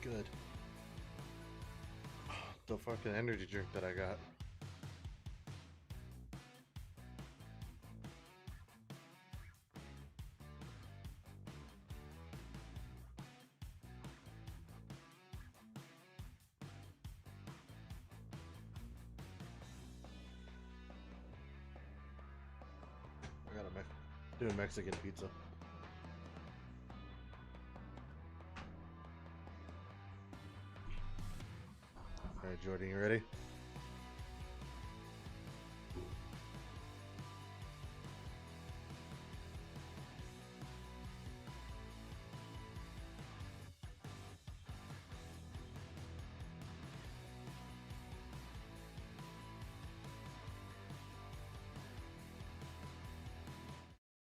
good. The fucking energy drink that I got. I got doing Mexican pizza. All right, Jordan, you ready?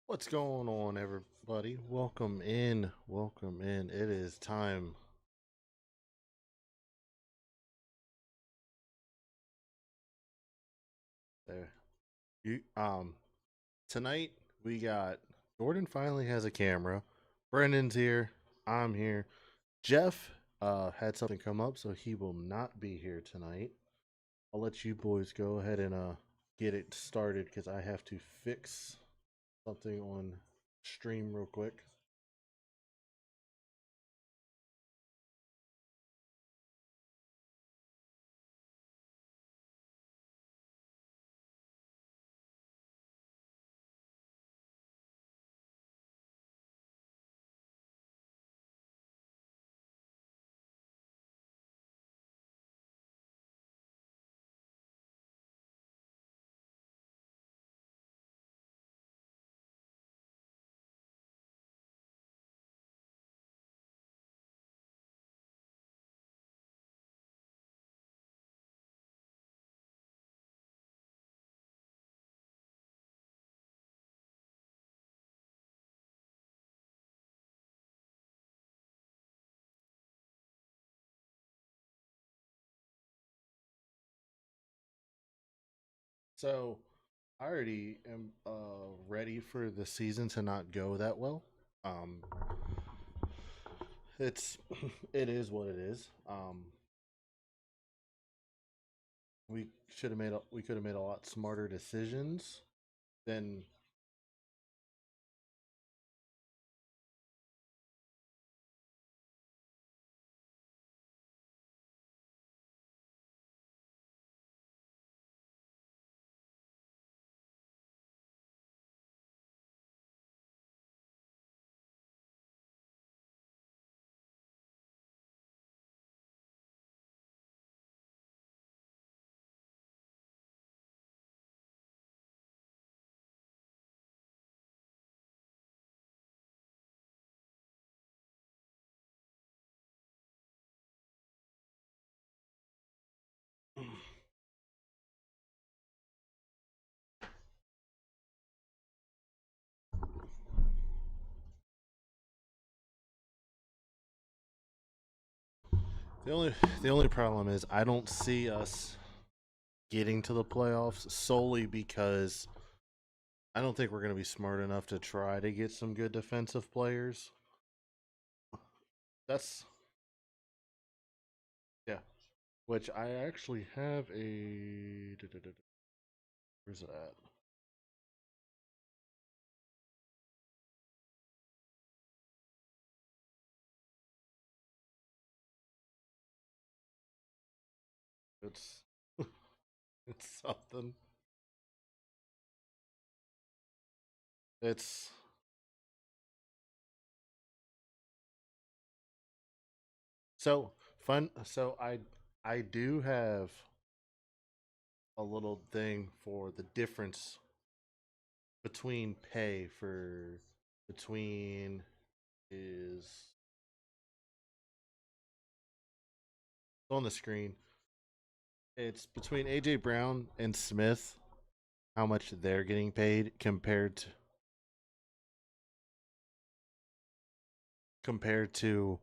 What's going on, everybody? Welcome in. Welcome in. It is time. There. You tonight we got Jordan finally has a camera. Brendan's here. I'm here. Jeff had something come up, so he will not be here tonight. I'll let you boys go ahead and get it started because I have to fix something on stream real quick. So I already am ready for the season to not go that well. Um, it's it is what it is. We could have made a lot smarter decisions than. The only the only problem is I don't see us getting to the playoffs solely because I don't think we're going to be smart enough to try to get some good defensive players. That's yeah. Which I actually have a. Where's it at? It's it's something. It's so fun. So I do have a little thing for the difference between pay for between is on the screen. It's between AJ Brown and Smith. How much they're getting paid compared to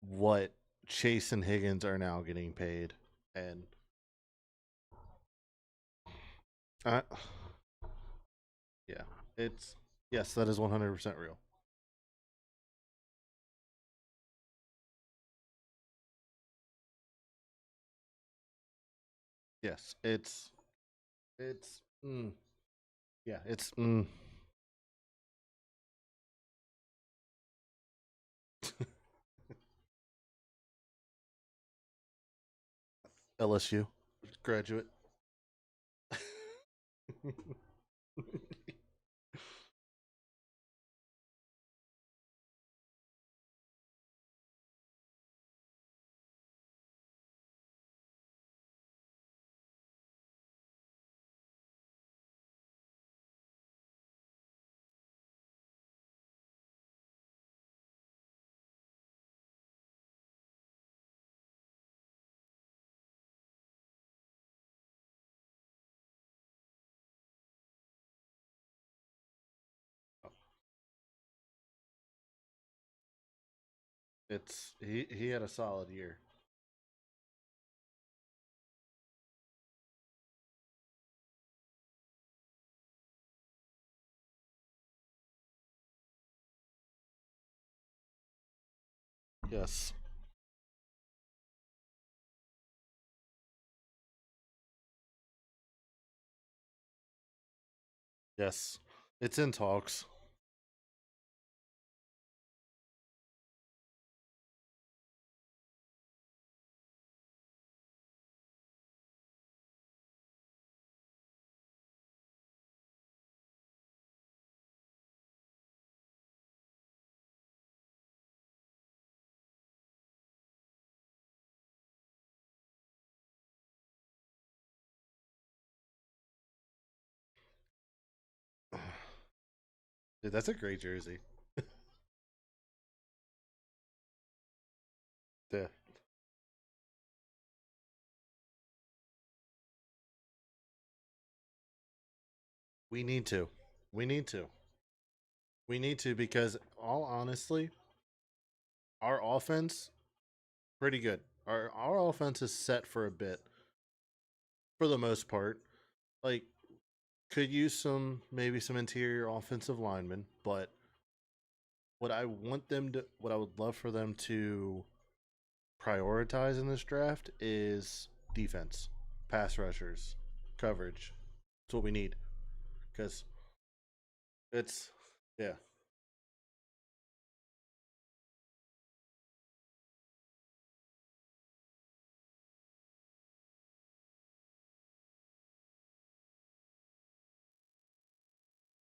what Chase and Higgins are now getting paid, and uh, yeah, it's yes, that is 100% real. Yes, it's yeah, it's LSU graduate. It's he had a solid year. Yes, yes, it's in talks. Dude, that's a great jersey. Yeah, we need to. We need to. We need to because all honestly, our offense pretty good. Our offense is set for a bit for the most part. Like could use some maybe some interior offensive linemen, but what I would love for them to prioritize in this draft is defense, pass rushers, coverage. That's what we need because it's yeah,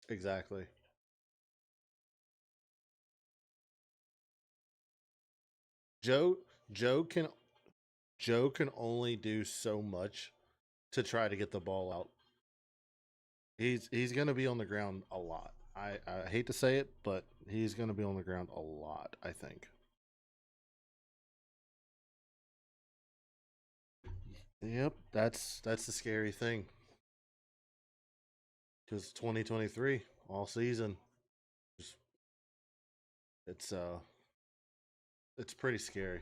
exactly. Joe Joe can Joe can only do so much to try to get the ball out. He's going to be on the ground a lot. I hate to say it, but he's going to be on the ground a lot, I think. Yep, that's the scary thing cuz 2023 all season just it's it's pretty scary.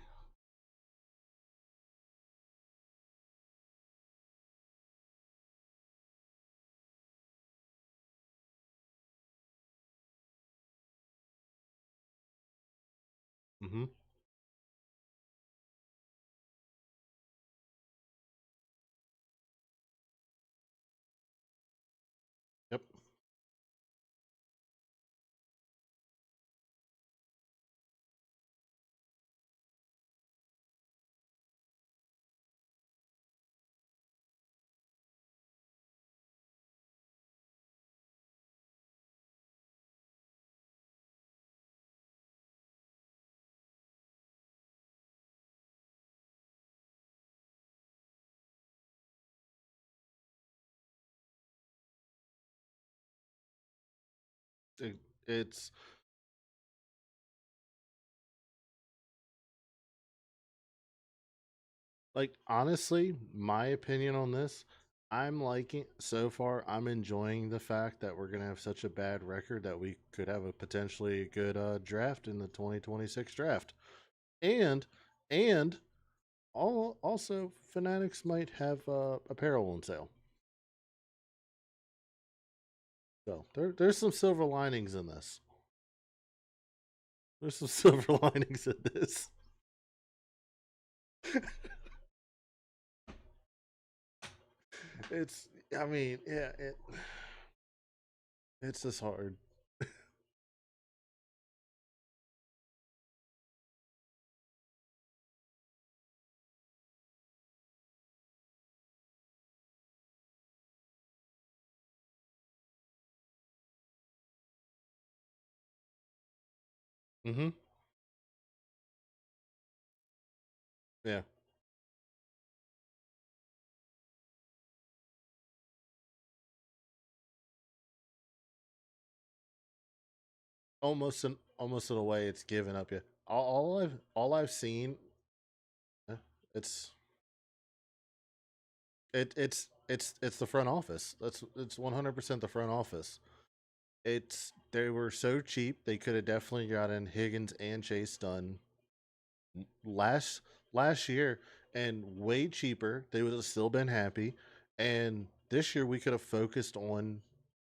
Mhm. Yep. It, it's like honestly, my opinion on this, I'm liking so far. I'm enjoying the fact that we're gonna have such a bad record that we could have a potentially good draft in the 2026 draft, and and also Fanatics might have apparel on sale. So there's some silver linings in this. There's some silver linings in this. it's. I mean, yeah. It's just hard. Mm-hmm. Yeah. Almost in a way, it's given up. Yeah. All I've seen. eh, It's it's the front office. It's 100% the front office. It's they were so cheap they could have definitely gotten Higgins and Chase done last last year and way cheaper. They would have still been happy. And this year we could have focused on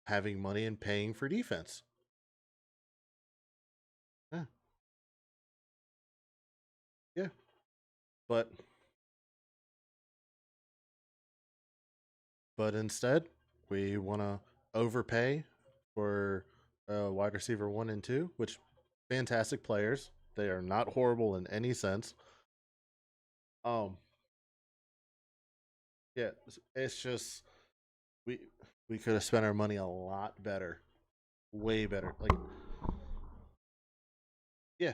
having money and paying for defense. Yeah, yeah. But instead we want to overpay for wide receiver 1 and 2, which fantastic players. They are not horrible in any sense. Um, yeah, it's just we we could have spent our money a lot better, way better. Like, yeah.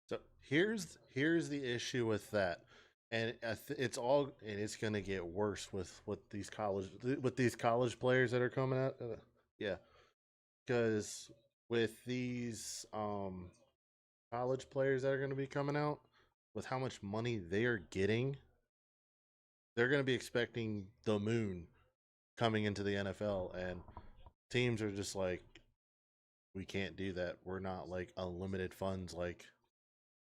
So here's the issue with that, and it's gonna get worse with these college players that are coming out. Yeah, because with these college players that are going to be coming out, with how much money they are getting, they're going to be expecting the moon coming into the NFL, and teams are just like, we can't do that. We're not like unlimited funds like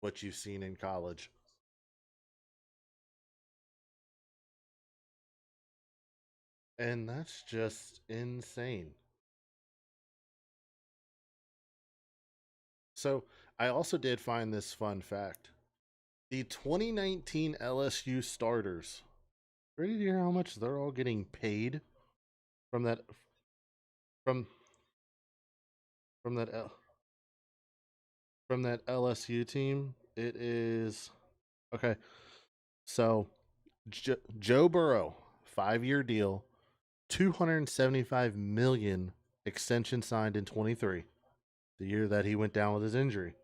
what you've seen in college. And that's just insane. So, I also did find this fun fact. The 2019 LSU starters, ready to hear how much they're all getting paid from that from from that from that LSU team? It is okay. So Joe Burrow, 5-year deal, 275 million extension signed in 23, the year that he went down with his injury.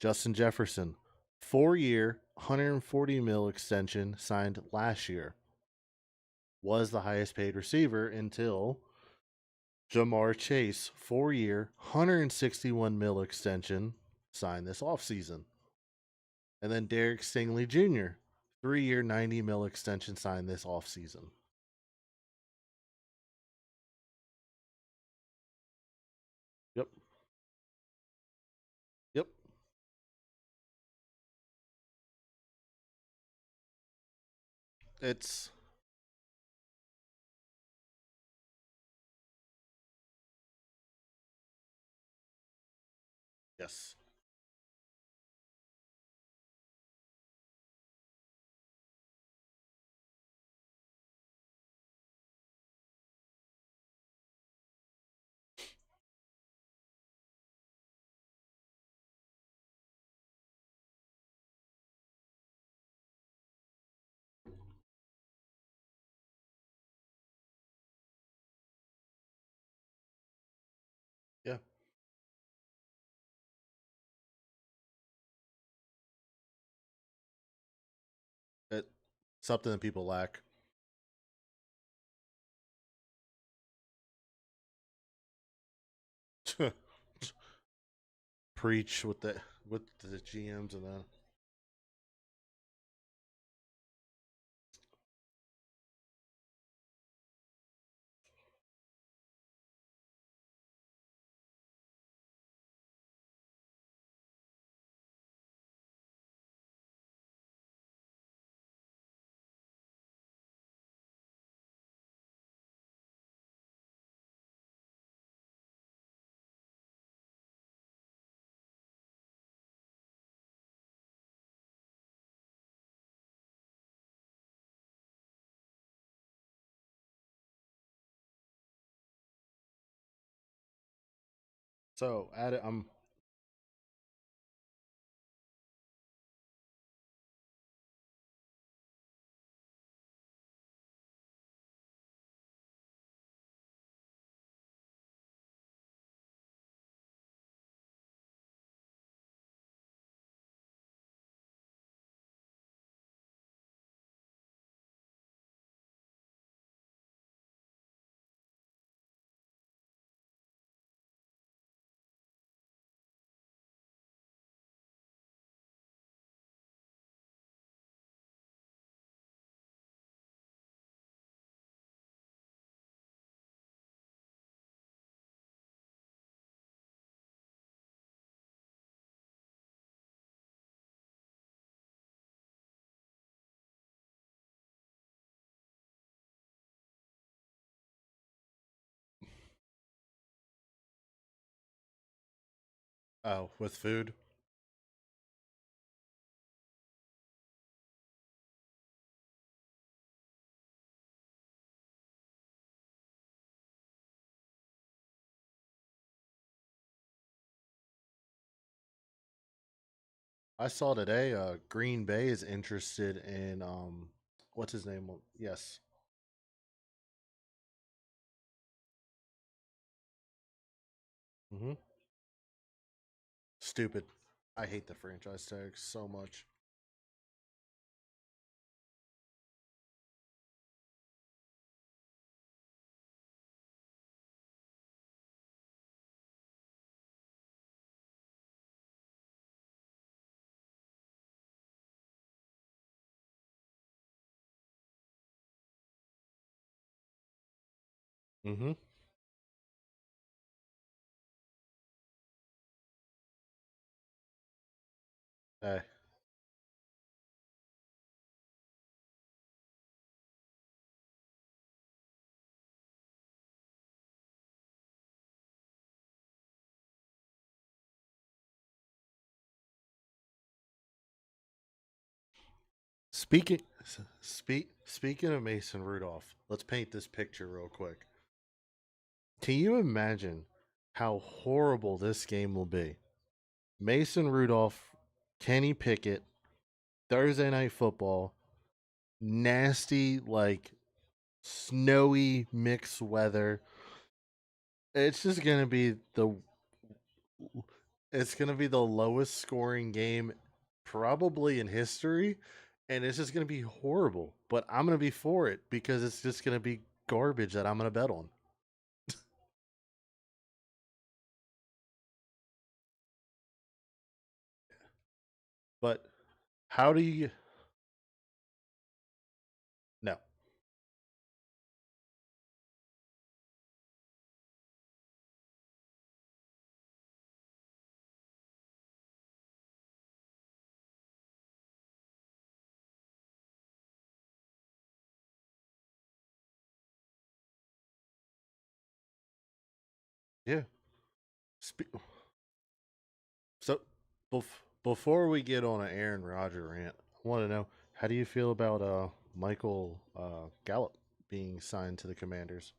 Justin Jefferson, 4-year, 140 mil extension signed last year. Was the highest paid receiver until Jamar Chase, 4-year, 161 mil extension signed this offseason. And then Derek Stingley Jr., 3-year, 90 mil extension signed this offseason. Yep. Yep. It's yes. Yeah. It something that people lack. Preach with the GMs and that. So at it, oh, with food. I saw today. Green Bay is interested in what's his name? Yes. Mm-hmm. Stupid. I hate the franchise tag so much. Mm-hmm. Hey, speaking speaking of Mason Rudolph, let's paint this picture real quick. Can you imagine how horrible this game will be? Mason Rudolph, Kenny Pickett, Thursday night football, nasty like snowy mixed weather. It's just gonna be the it's gonna be the lowest scoring game probably in history, and it's just gonna be horrible. But I'm gonna be for it because it's just gonna be garbage that I'm gonna bet on. But how do you no? Yeah. Spe- so before we get on an Aaron Rodgers rant, I want to know how do you feel about Michael Gallup being signed to the Commanders?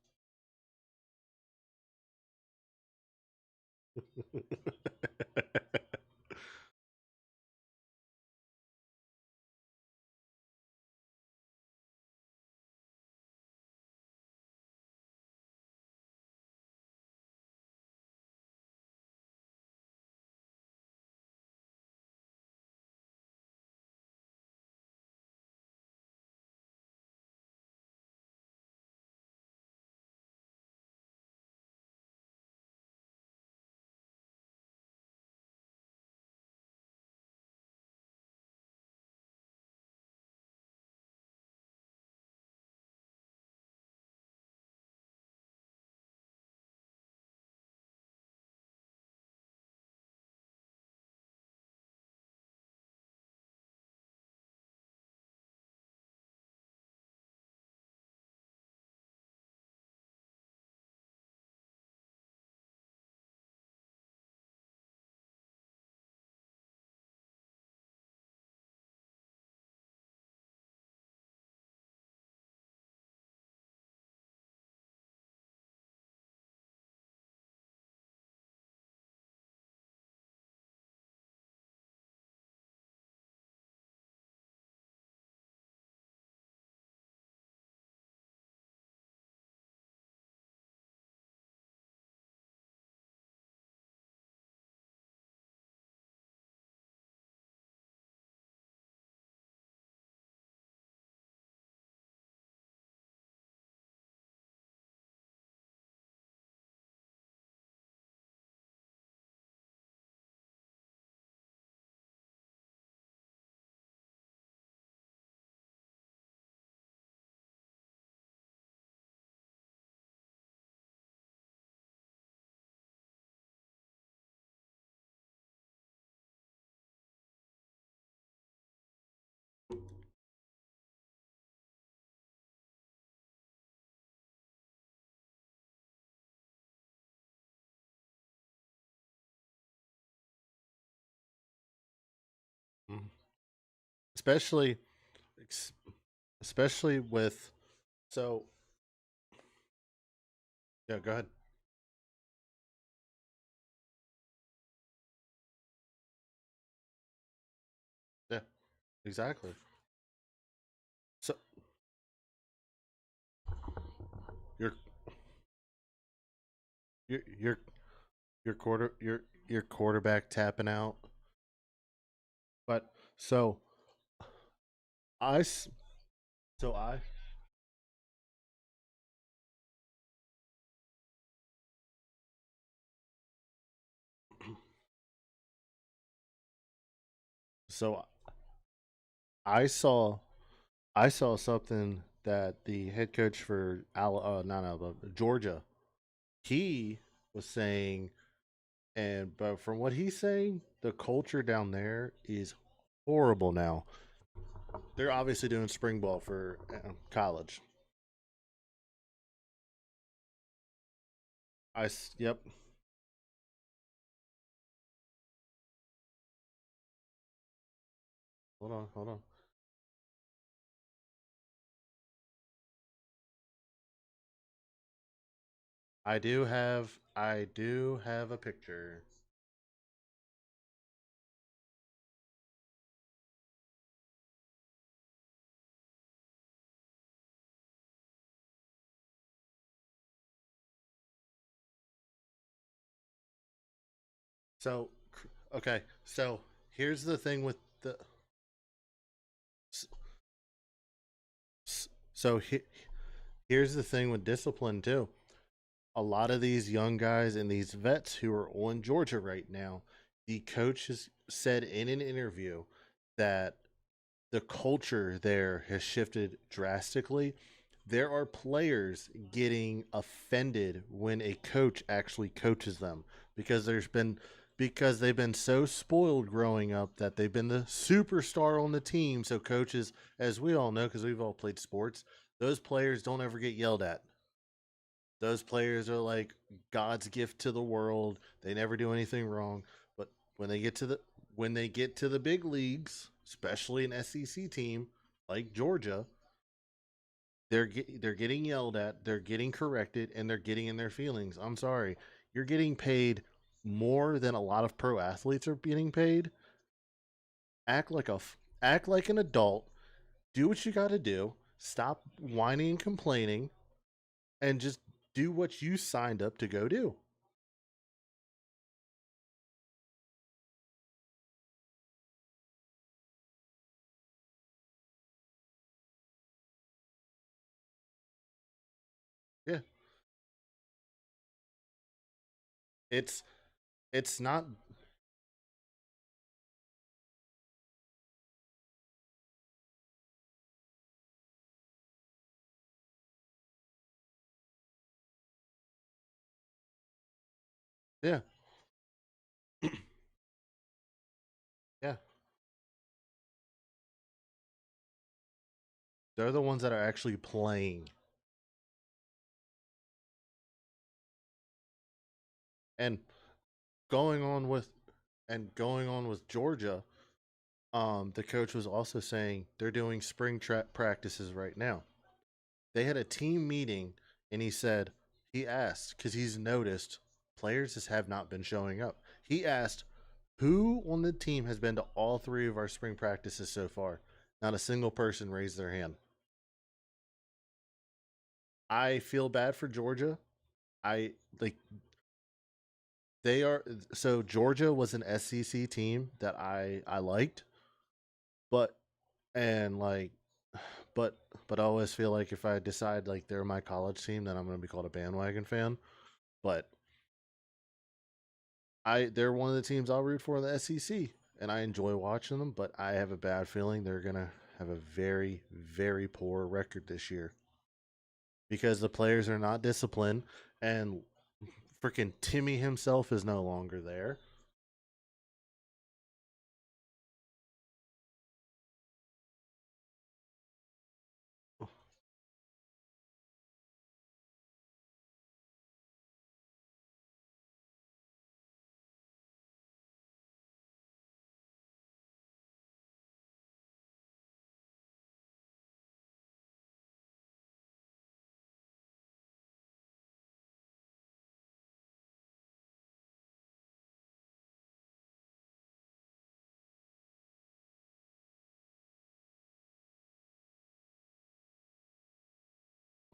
especially ex- especially with so yeah. Go ahead. Yeah, exactly. So your your your your quarterback tapping out, but so I s- so I so I saw I saw something that the head coach for not Alabama, Georgia, he was saying, and but from what he's saying, the culture down there is horrible now. They're obviously doing spring ball for college. Yep. Hold on, hold on. I do have a picture. So okay, so here's the thing with the so here's the thing with discipline too. A lot of these young guys and these vets who are on Georgia right now, the coach has said in an interview that the culture there has shifted drastically. There are players getting offended when a coach actually coaches them because they've been so spoiled growing up that they've been the superstar on the team. So coaches, as we all know, because we've all played sports, those players don't ever get yelled at. Those players are like God's gift to the world. They never do anything wrong. But when they get to the when they get to the big leagues, especially an SEC team like Georgia, they're getting yelled at, they're getting corrected, and they're getting in their feelings. I'm sorry, you're getting paid more than a lot of pro athletes are getting paid. Act like an adult. Do what you got to do. Stop whining and complaining, and just do what you signed up to go do. Yeah, it's it's not. Yeah, yeah. They're the ones that are actually playing. And going on with going on with Georgia, the coach was also saying they're doing practices right now. They had a team meeting, and he asked because he's noticed players just have not been showing up. He asked who on the team has been to all three of our spring practices so far. Not a single person raised their hand. I feel bad for Georgia. I like they are so Georgia was an SEC team that I liked, but and like but but I always feel like if I decide like they're my college team, then I'm going to be called a bandwagon fan. But they're one of the teams I'll root for in the SEC, and I enjoy watching them. But I have a bad feeling they're going to have a very poor record this year because the players are not disciplined, and freaking Timmy himself is no longer there.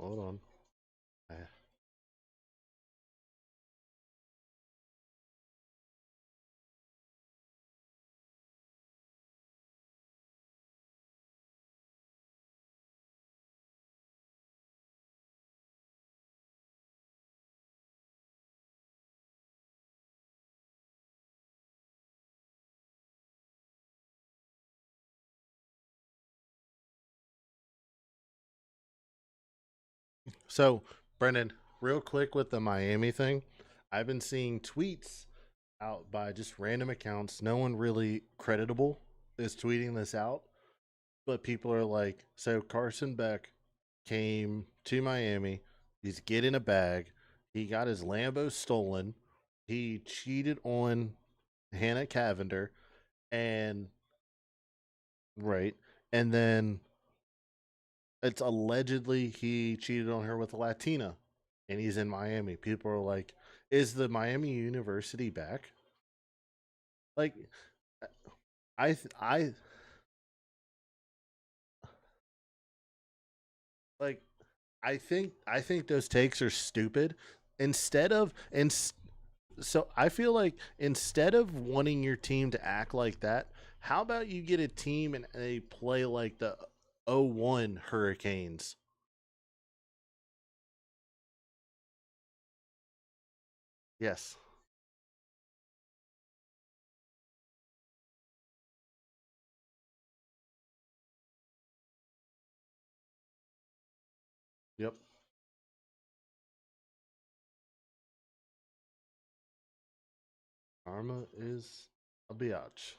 Hold on. I- So, Brendan, real quick with the Miami thing, I've been seeing tweets out by just random accounts. No one really creditable is tweeting this out, but people are like, so Carson Beck came to Miami. He's getting a bag. He got his Lambo stolen. He cheated on Hannah Cavender, and right, and then it's allegedly he cheated on her with a Latina, and he's in Miami. People are like, "Is the Miami University back?" Like, I like, I think those takes are stupid. Instead of and so I feel like instead of wanting your team to act like that, how about you get a team and they play like the '01 Hurricanes? Yes. Yep. Karma is a biatch.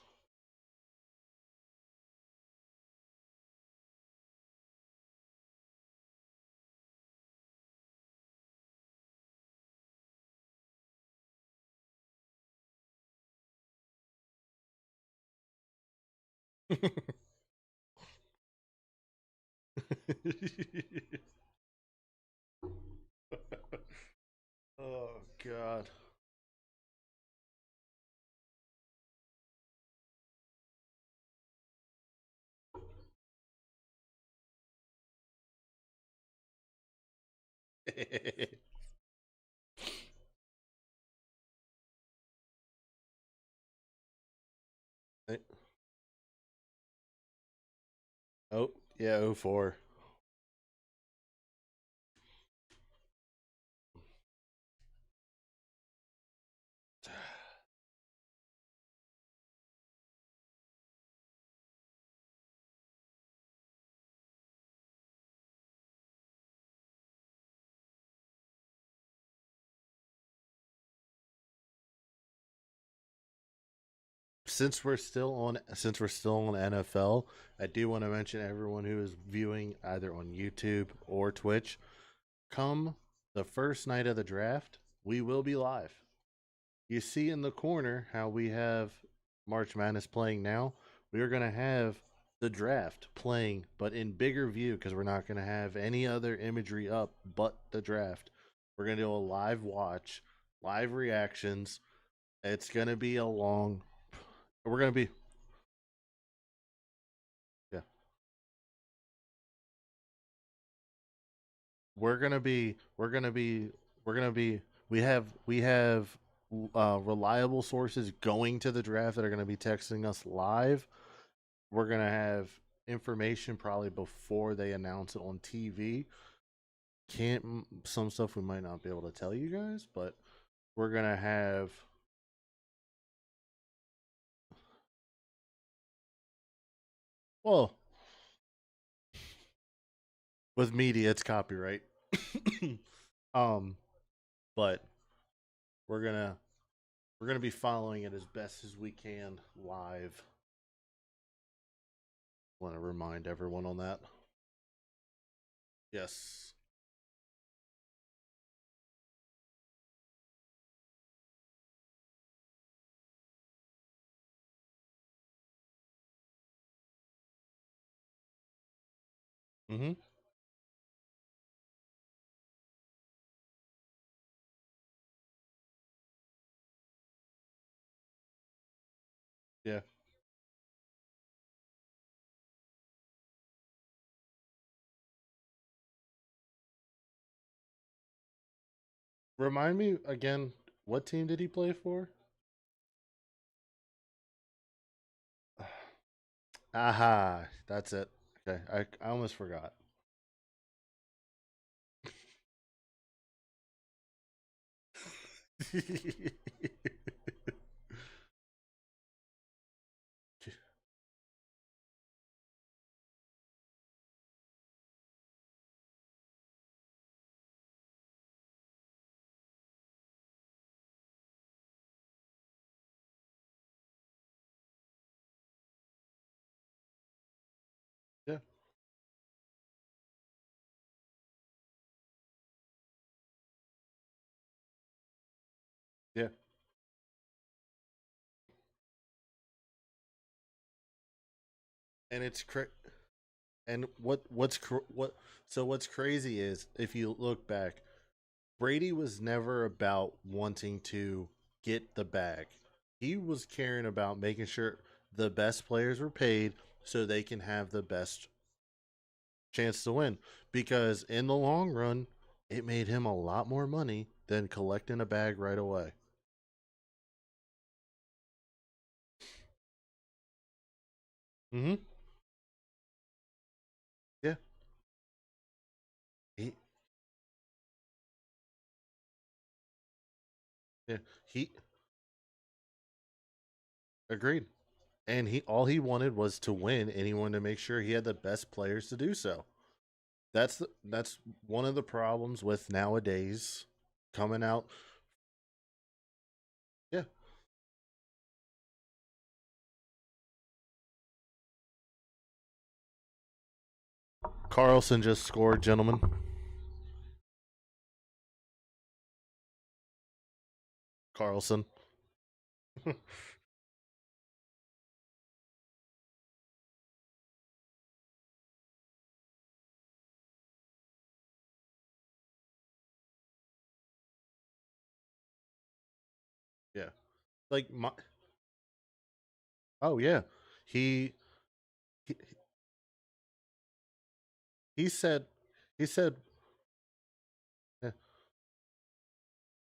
Oh God. Oh yeah, '04. Since we're still on NFL, I do want to mention everyone who is viewing either on YouTube or Twitch. Come the first night of the draft, we will be live. You see in the corner how we have March Madness playing now. We are going to have the draft playing, but in bigger view because we're not going to have any other imagery up but the draft. We're going to do a live watch, live reactions. It's going to be a long. We're going to be. Yeah. We're going to be. We're going to be. We're going to be. We have reliable sources going to the draft that are going to be texting us live. We're gonna have information probably before they announce it on TV. Can't some stuff we might not be able to tell you guys, but we're gonna have. Well, with media, it's copyright. um, but we're gonna we're gonna be following it as best as we can live. Want to remind everyone on that. Yes. Mm-hmm. Yeah. Remind me again, what team did he play for? Aha, that's it. Okay, I almost forgot. Yeah, yeah, and and what so what's crazy is if you look back, Brady was never about wanting to get the bag. He was caring about making sure the best players were paid so they can have the best chance to win. Because in the long run, it made him a lot more money than collecting a bag right away. Mm-hmm. Yeah. He yeah. He agreed. And he all he wanted was to win and he wanted to make sure he had the best players to do so. That's one of the problems with nowadays coming out. Yeah. Carlson just scored, gentlemen. Carlson. Yeah. Like my oh yeah. He he, he said he said yeah.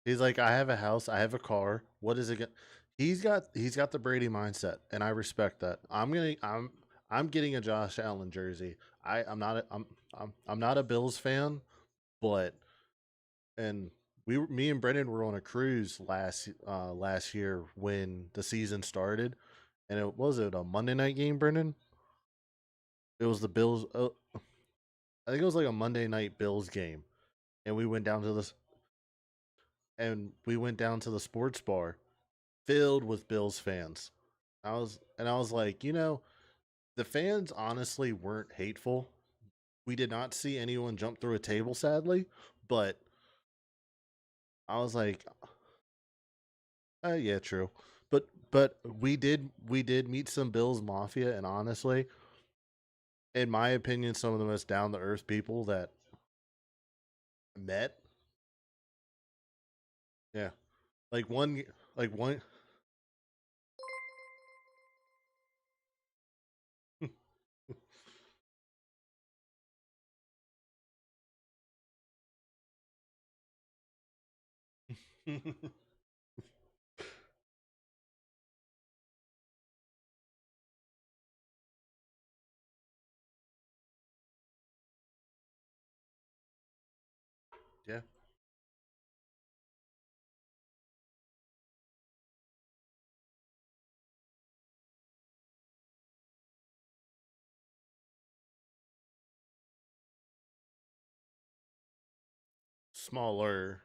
He's like, I have a house, I have a car. What is it? He's got the Brady mindset, and I respect that. I'm getting a Josh Allen jersey. I'm not a Bills fan, but and me and Brendan were on a cruise last year when the season started, and it a Monday night game, Brendan. It was the Bills. I think it was like a Monday night Bills game, and we went down to the sports bar filled with Bills fans. I was like, the fans honestly weren't hateful. We did not see anyone jump through a table, sadly, but I was like, yeah, true. But we did meet some Bills Mafia, and honestly, in my opinion, some of the most down to earth people that I met. Yeah, like one. Yeah. Smaller.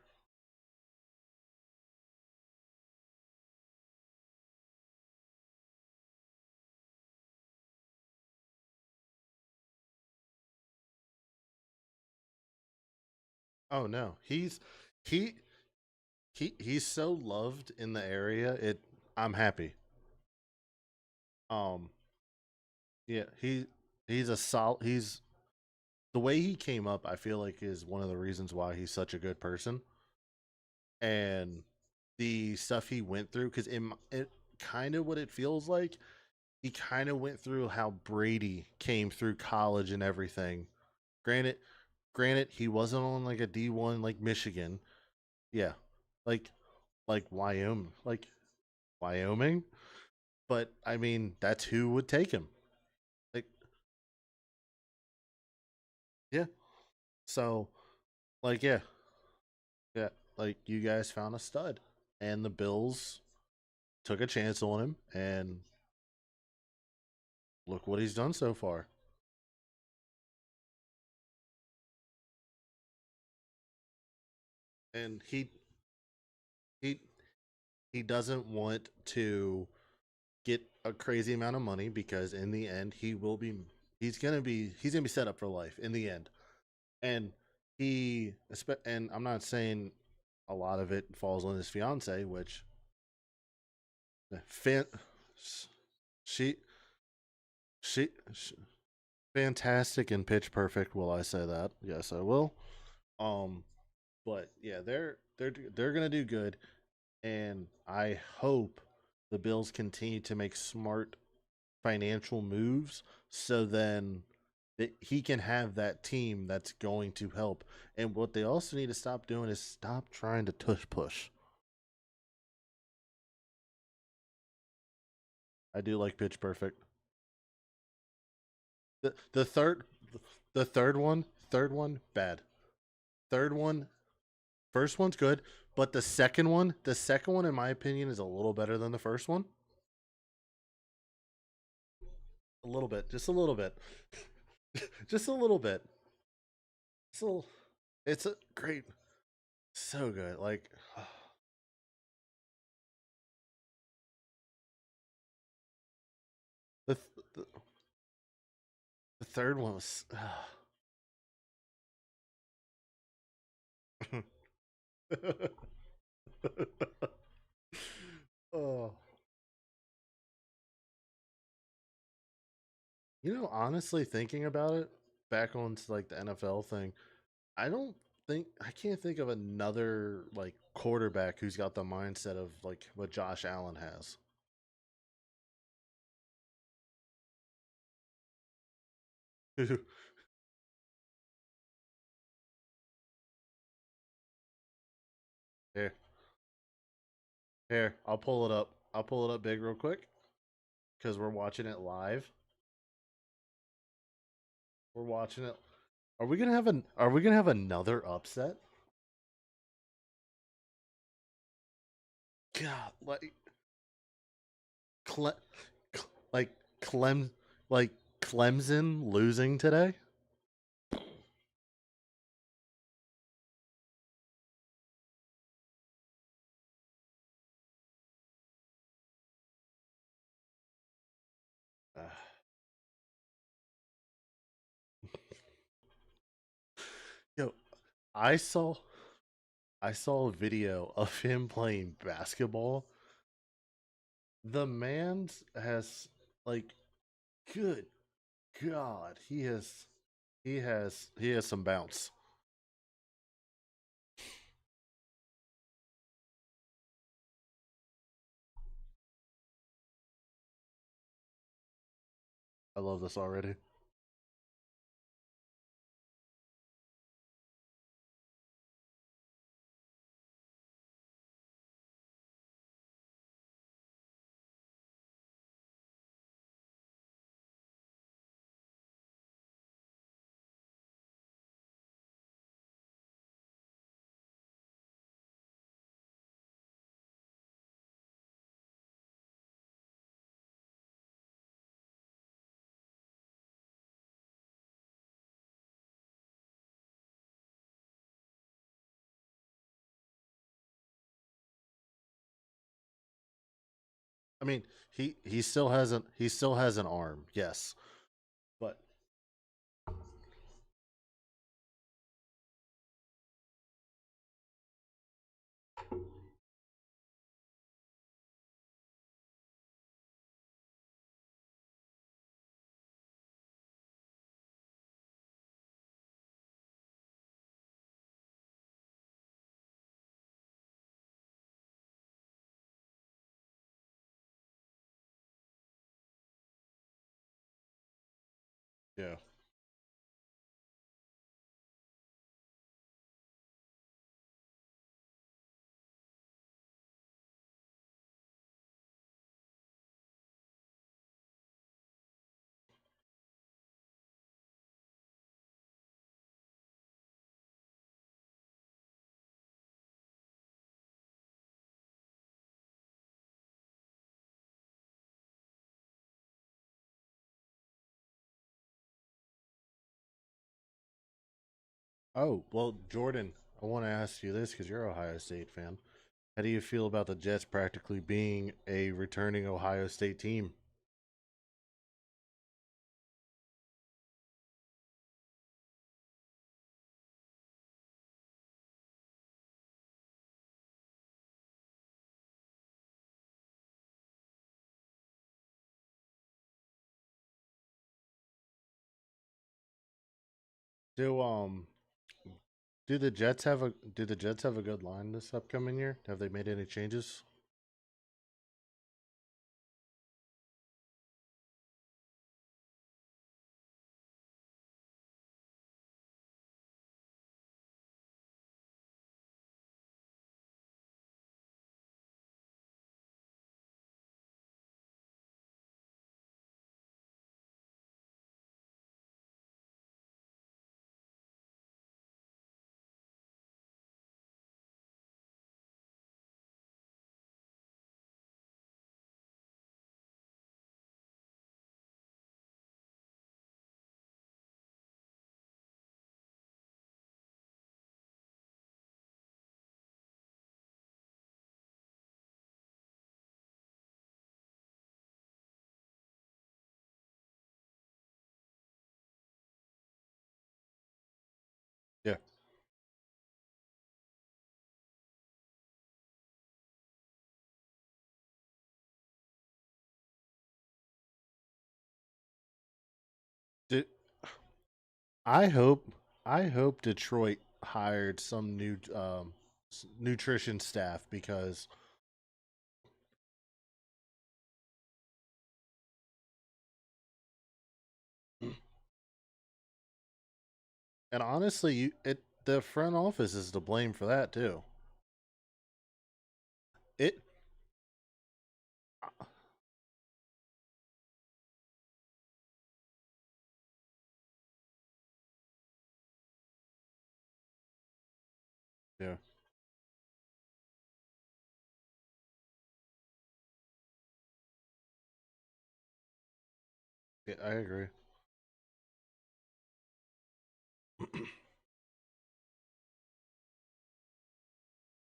Oh no, he he's so loved in the area. I'm happy. Um, yeah, he's a sol he's the way he came up. I feel like is one of the reasons why he's such a good person, and the stuff he went through. Because it kind of what it feels like. He kind of went through how Brady came through college and everything. Granted, granted, he wasn't on like a D1 like Michigan. Yeah, like Wyoming. But I mean, that's who would take him. Like, yeah. So, like, yeah, yeah. Like, you guys found a stud, and the Bills took a chance on him, and look what he's done so far. And he he doesn't want to get a crazy amount of money because in the end he's gonna be set up for life in the end. And and I'm not saying a lot of it falls on his fiance, which fan, she she fantastic and pitch perfect. Will I say that? Yes, I will. Um, but yeah, they're gonna do good, and I hope the Bills continue to make smart financial moves so then that he can have that team that's going to help. And what they also need to stop doing is stop trying to tush push. I do like Pitch Perfect. The third one bad. Third one, first one's good, but the second one in my opinion is a little better than the first one. A little bit, just a little bit. Just a little bit. So it's a great, so good. Like the the, the third one was. Oh, honestly, thinking about it, back onto like the NFL thing, I can't think of another like quarterback who's got the mindset of like what Josh Allen has. Here, here, I'll pull it up. I'll pull it up big real quick because we're watching it live. We're watching it. Are we gonna have another upset? God, Cle, like Clem, like Clemson losing today. Uh, yo, I saw I saw a video of him playing basketball. The man has like good God, he has some bounce. I love this already. I mean, he still has an arm, yes, but yeah, Oh, well, Jordan, I want to ask you this because you're an Ohio State fan. How do you feel about the Jets practically being a returning Ohio State team? Do do the Jets have a good line this upcoming year? Have they made any changes? Yeah. Did, I hope I hope Detroit hired some new nutrition staff because and honestly, the front office is to blame for that too. It yeah, yeah I agree.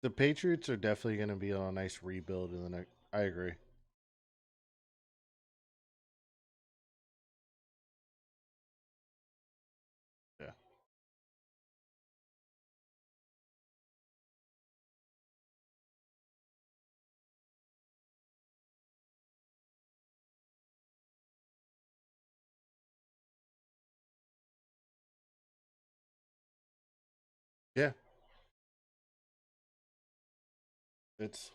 The Patriots are definitely going to be on a nice rebuild in the next. I agree. Yeah, yeah, it's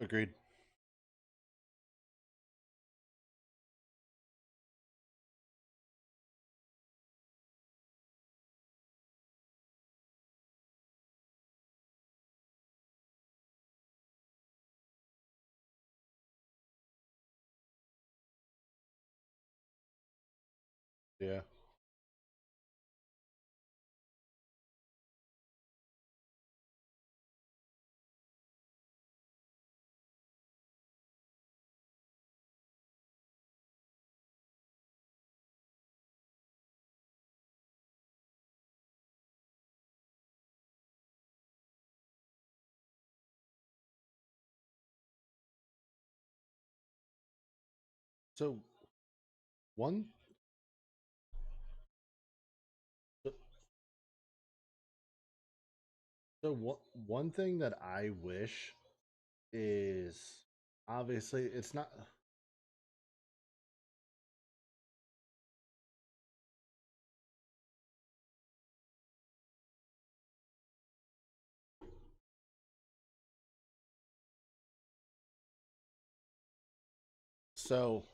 agreed. Yeah. So one so one thing that I wish is obviously it's not so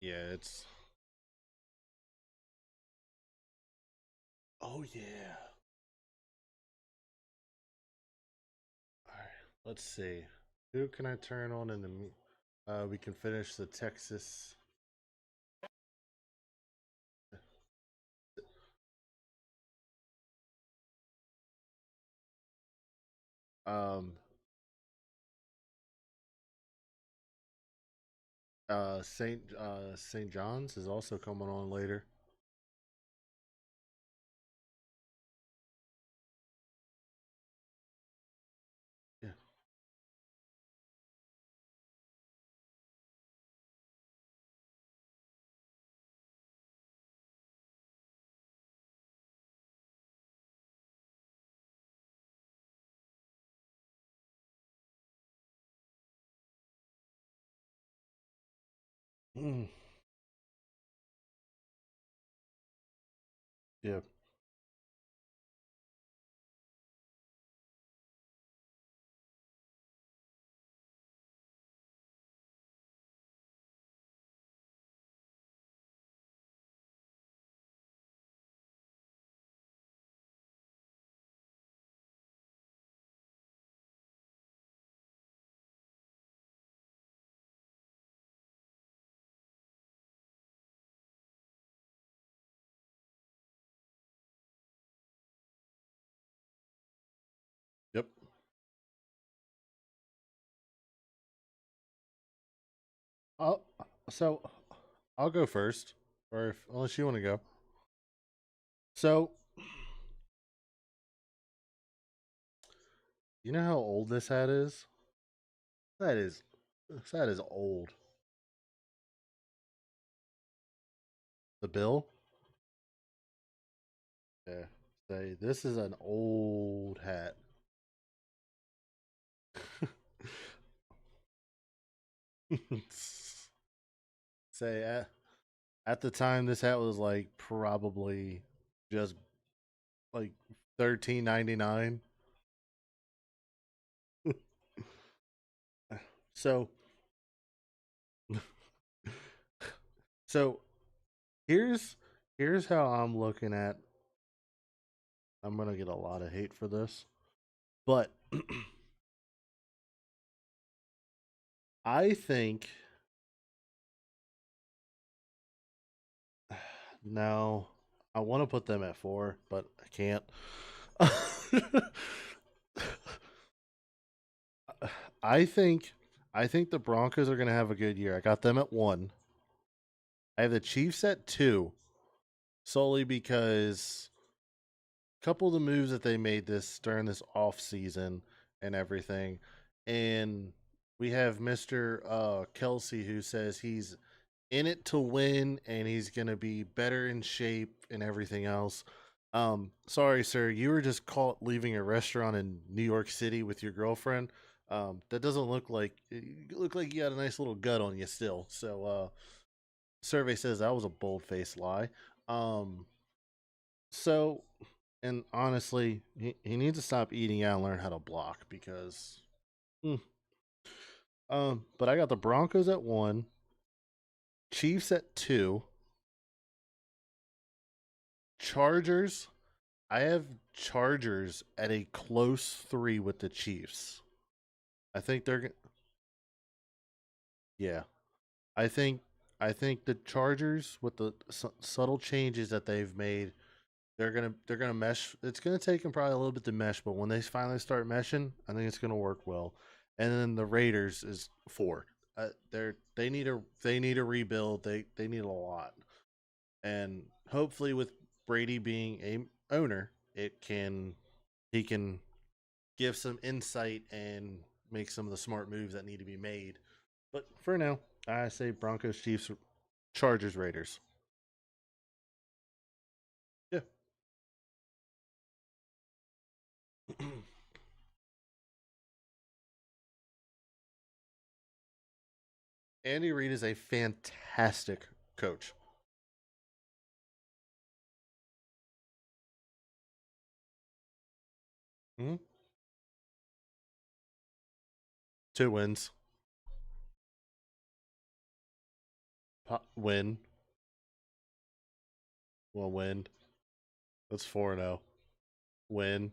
Yeah, it's. Oh yeah. All right. Let's see. Who can I turn on in the? We can finish the Texas. Um. Saint John's is also coming on later. Yeah. Mm, yeah. Yep. I'll, so I'll go first, or if unless you want to go. So you know how old this hat is? That is that is old. The bill. Yeah. Say this is an old hat. Say at the time this hat was like probably just like 13.99. So so here's here's how I'm looking at. I'm gonna get a lot of hate for this, but I think no, I want to put them at 4, but I can't. I think I think the Broncos are gonna have a good year. I got them at 1. I have the Chiefs at 2, solely because a couple of the moves that they made this during this off season and everything, and we have Mister Kelsey who says he's in it to win and he's gonna be better in shape and everything else. Sorry, sir, you were just caught leaving a restaurant in New York City with your girlfriend. That doesn't look like you look like you got a nice little gut on you still. So, survey says that was a bold faced lie. Um, so, and honestly, he needs to stop eating out and learn how to block because. mm. But I got the Broncos at 1, Chiefs at 2, Chargers. I have Chargers at a close 3 with the Chiefs. I think they're yeah. I think I think the Chargers with the subtle changes that they've made, they're gonna mesh. It's gonna take them probably a little bit to mesh, but when they finally start meshing, I think it's gonna work well. And then the Raiders is 4. They need a rebuild. They need a lot, and hopefully with Brady being a owner, he can give some insight and make some of the smart moves that need to be made. But for now, I say Broncos, Chiefs, Chargers, Raiders. Yeah. Andy Reid is a fantastic coach. Mm-hmm. 2 wins. Win. Well, win. That's 4-0. Win.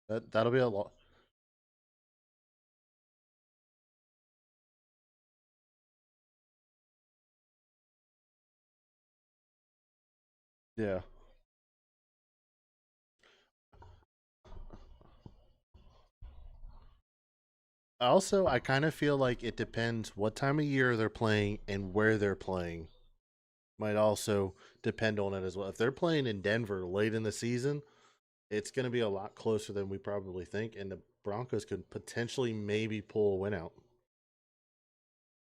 That'll be a lot. Yeah. Also, I kind of feel like it depends what time of year they're playing and where they're playing. Might also depend on it as well. If they're playing in Denver late in the season, it's going to be a lot closer than we probably think, and the Broncos could potentially maybe pull a win out.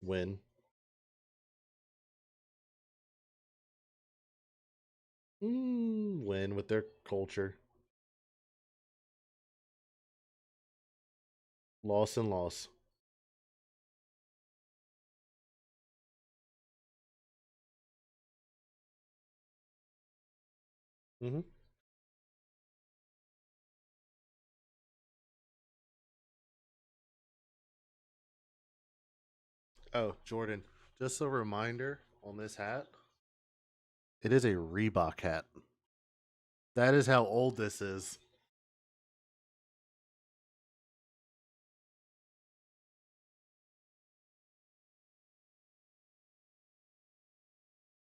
Win. Win with their culture. Loss and loss. Hmm. Oh, Jordan, just a reminder on this hat. It is a Reebok hat. That is how old this is.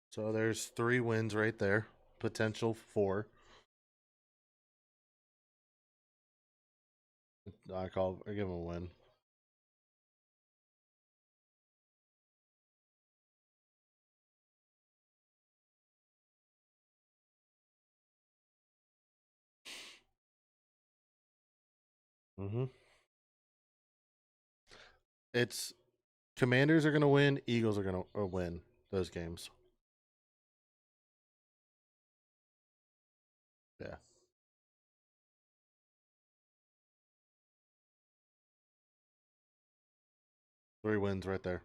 So there's 3 wins right there. Potential 4. I give him a win. Hmm. It's Commanders are gonna win. Eagles are gonna win those games. Yeah, 3 wins right there.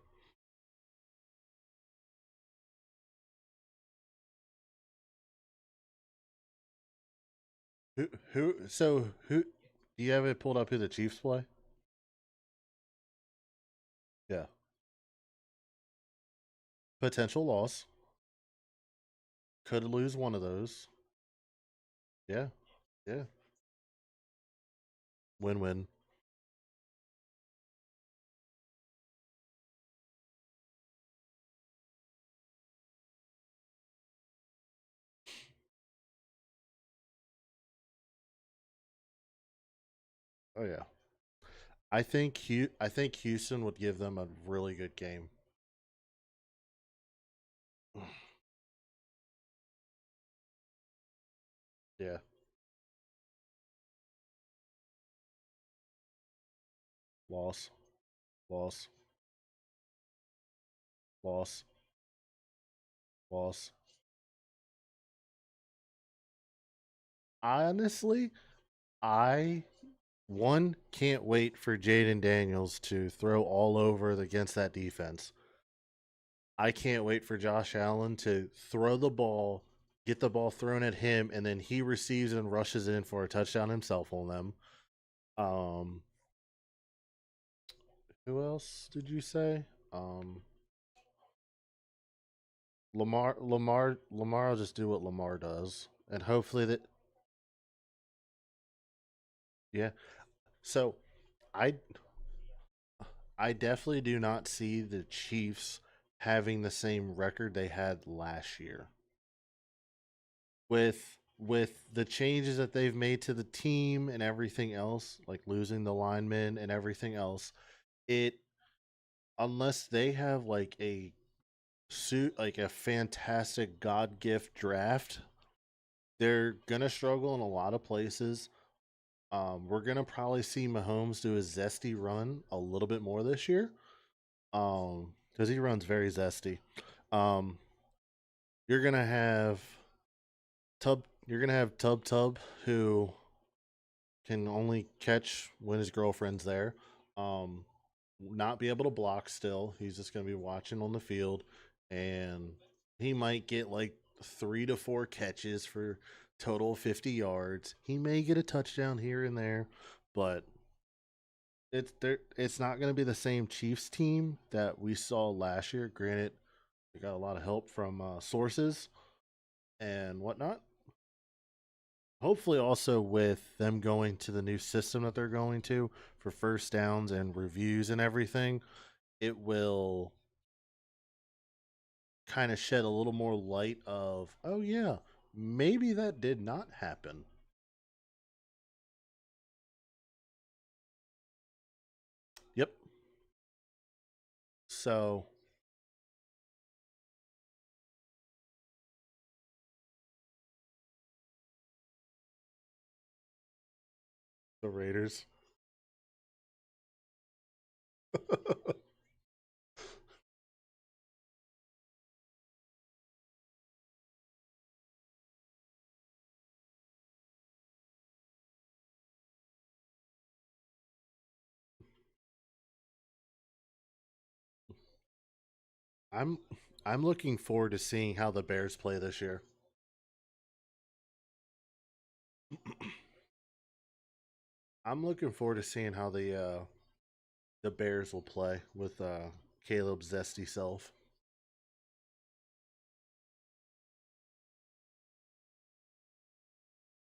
Who? Do you have it pulled up? Who the Chiefs play? Yeah, potential loss. Could lose one of those. Yeah, yeah. Win-win. Oh yeah. I think Houston would give them a really good game. Yeah, loss, loss, loss, loss. Honestly, I one can't wait for Jaden Daniels to throw all over against that defense. I can't wait for Josh Allen to throw the ball, get the ball thrown at him, and then he receives and rushes in for a touchdown himself on them. Um, who else did you say? Um, Lamar will just do what Lamar does, and hopefully that yeah. So I I definitely do not see the Chiefs having the same record they had last year. With the changes that they've made to the team and everything else, like losing the linemen and everything else, it unless they have like a fantastic God gift draft, they're gonna struggle in a lot of places. We're gonna probably see Mahomes do a zesty run a little bit more this year. Because he runs very zesty. Um, you're gonna have You're gonna have Tub who can only catch when his girlfriend's there. Um, not be able to block still. He's just going to be watching on the field, and he might get like 3 to 4 catches for total 50 yards. He may get a touchdown here and there, but It's not going to be the same Chiefs team that we saw last year. Granted, we got a lot of help from sources and whatnot. Hopefully, also with them going to the new system that they're going to for first downs and reviews and everything, it will kind of shed a little more light of, oh yeah, maybe that did not happen. Yep. So the Raiders. I'm I'm looking forward to seeing how the Bears play this year. I'm looking forward to seeing how the Bears will play with Caleb's zesty self.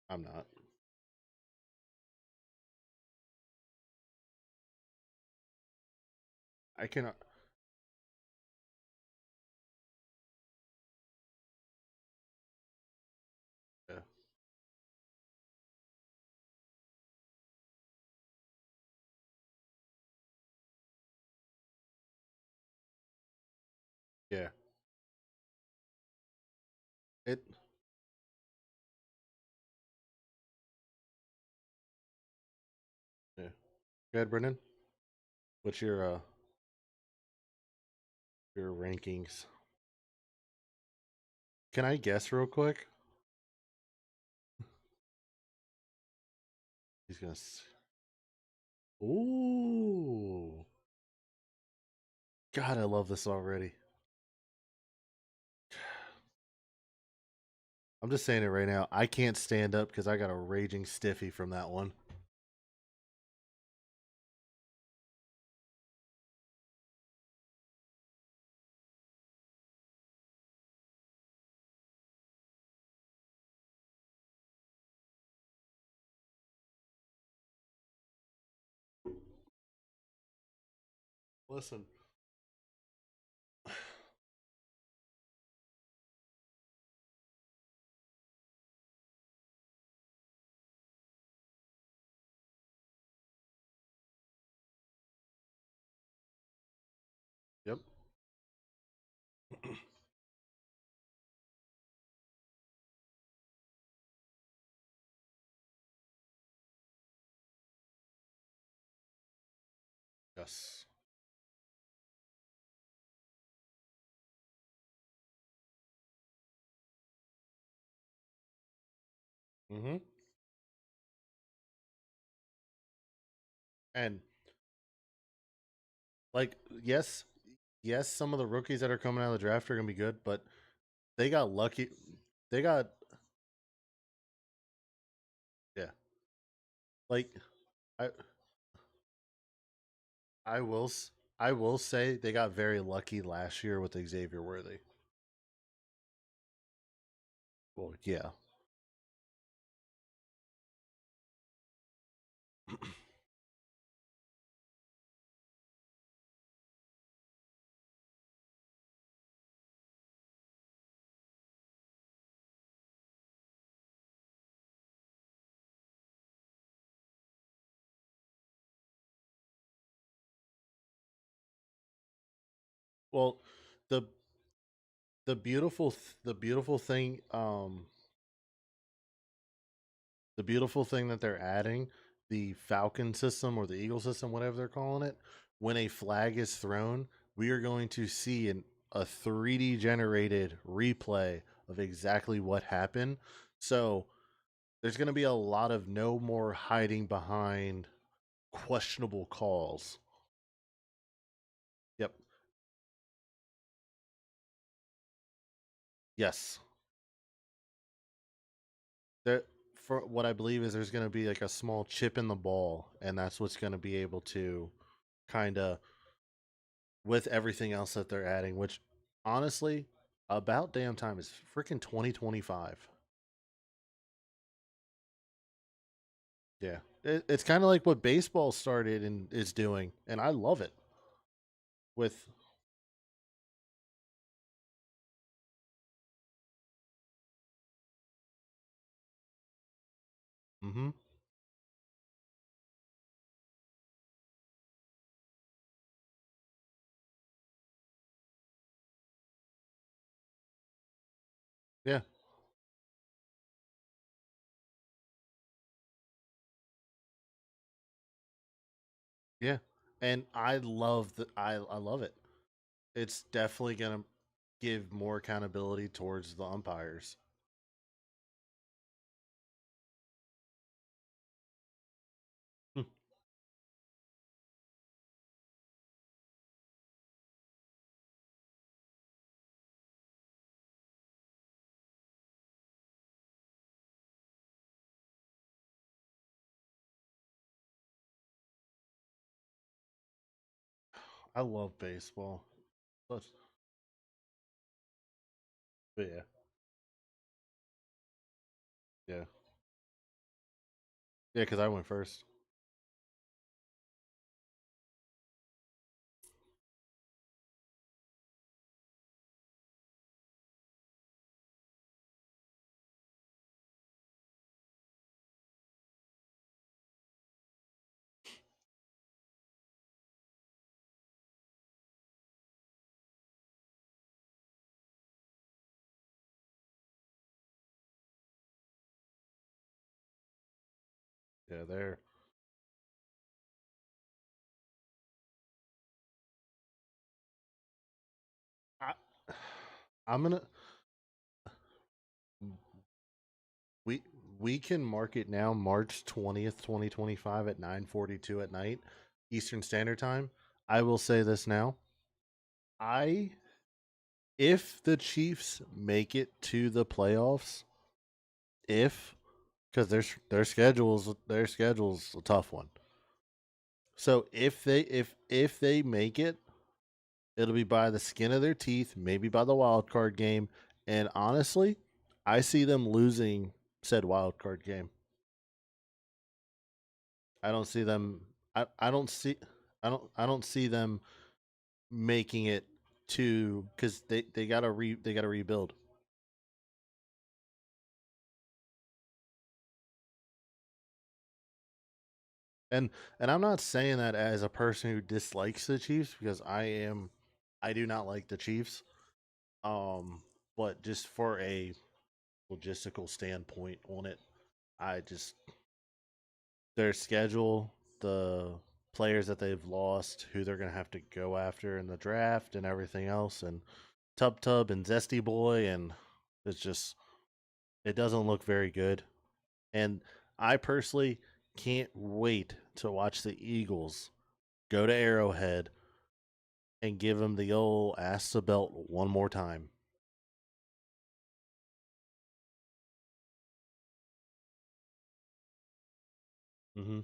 I'm not. I cannot. Yeah. Yeah. It. Yeah. Go ahead, Brendan. What's your rankings? Can I guess real quick? He's gonna. Ooh. God, I love this already. I'm just saying it right now. I can't stand up because I got a raging stiffy from that one. Listen. Yep. Yes. Mm-hmm. And like, yes, some of the rookies that are coming out of the draft are gonna be good, but they got lucky. They got yeah. Like I I will I will say they got very lucky last year with Xavier Worthy. Well, yeah. Well, the the beautiful thing the beautiful thing that they're adding, the Falcon system or the Eagle system, whatever they're calling it, when a flag is thrown, we are going to see a 3D generated replay of exactly what happened. So there's going to be a lot of no more hiding behind questionable calls. Yep. Yes. There for what I believe is there's going to be like a small chip in the ball, and that's what's going to be able to kind of with everything else that they're adding. Which honestly, about damn time is freaking 2025. Yeah, it's kind of like what baseball started and is doing, and I love it. With mm-hmm, yeah, yeah, and I love the I love it. It's definitely gonna give more accountability towards the umpires. Hmm. I love baseball. But yeah, yeah, yeah. Because I went first. Yeah, there. I, I'm gonna we we can mark it now, March 20th, 2025 at 9:42 at night, Eastern Standard Time. I will say this now. I if the Chiefs make it to the playoffs, if because their schedule's a tough one. So if they make it, it'll be by the skin of their teeth, maybe by the wild card game. And honestly, I see them losing said wild card game. I don't see them. I don't see. I don't see them making it to because they gotta rebuild. And and I'm not saying that as a person who dislikes the Chiefs because I do not like the Chiefs. Um, but just for a logistical standpoint on it, I just their schedule, the players that they've lost, who they're gonna have to go after in the draft, and everything else, and Tub Tub and Zesty Boy, and it's just it doesn't look very good. And I personally can't wait to watch the Eagles go to Arrowhead and give them the old ass to belt one more time. Hmm.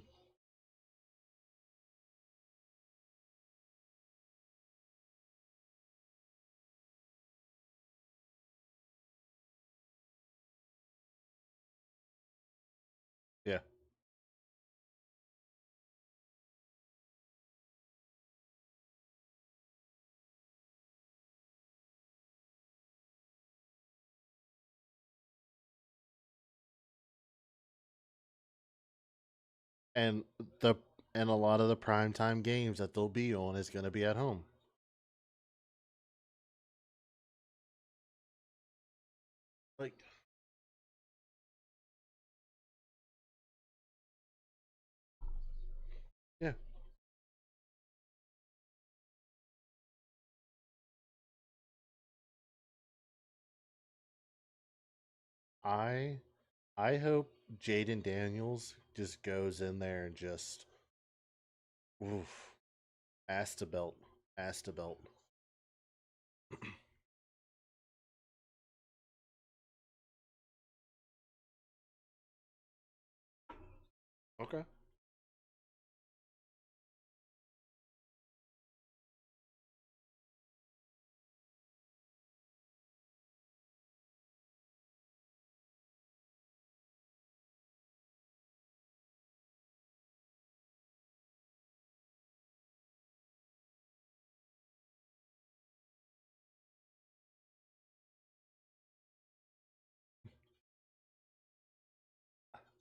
Yeah, and the and a lot of the primetime games that they'll be on is going to be at home. Like, yeah, I I hope Jaden Daniels just goes in there and just oof, ass to belt, ass to belt. Okay.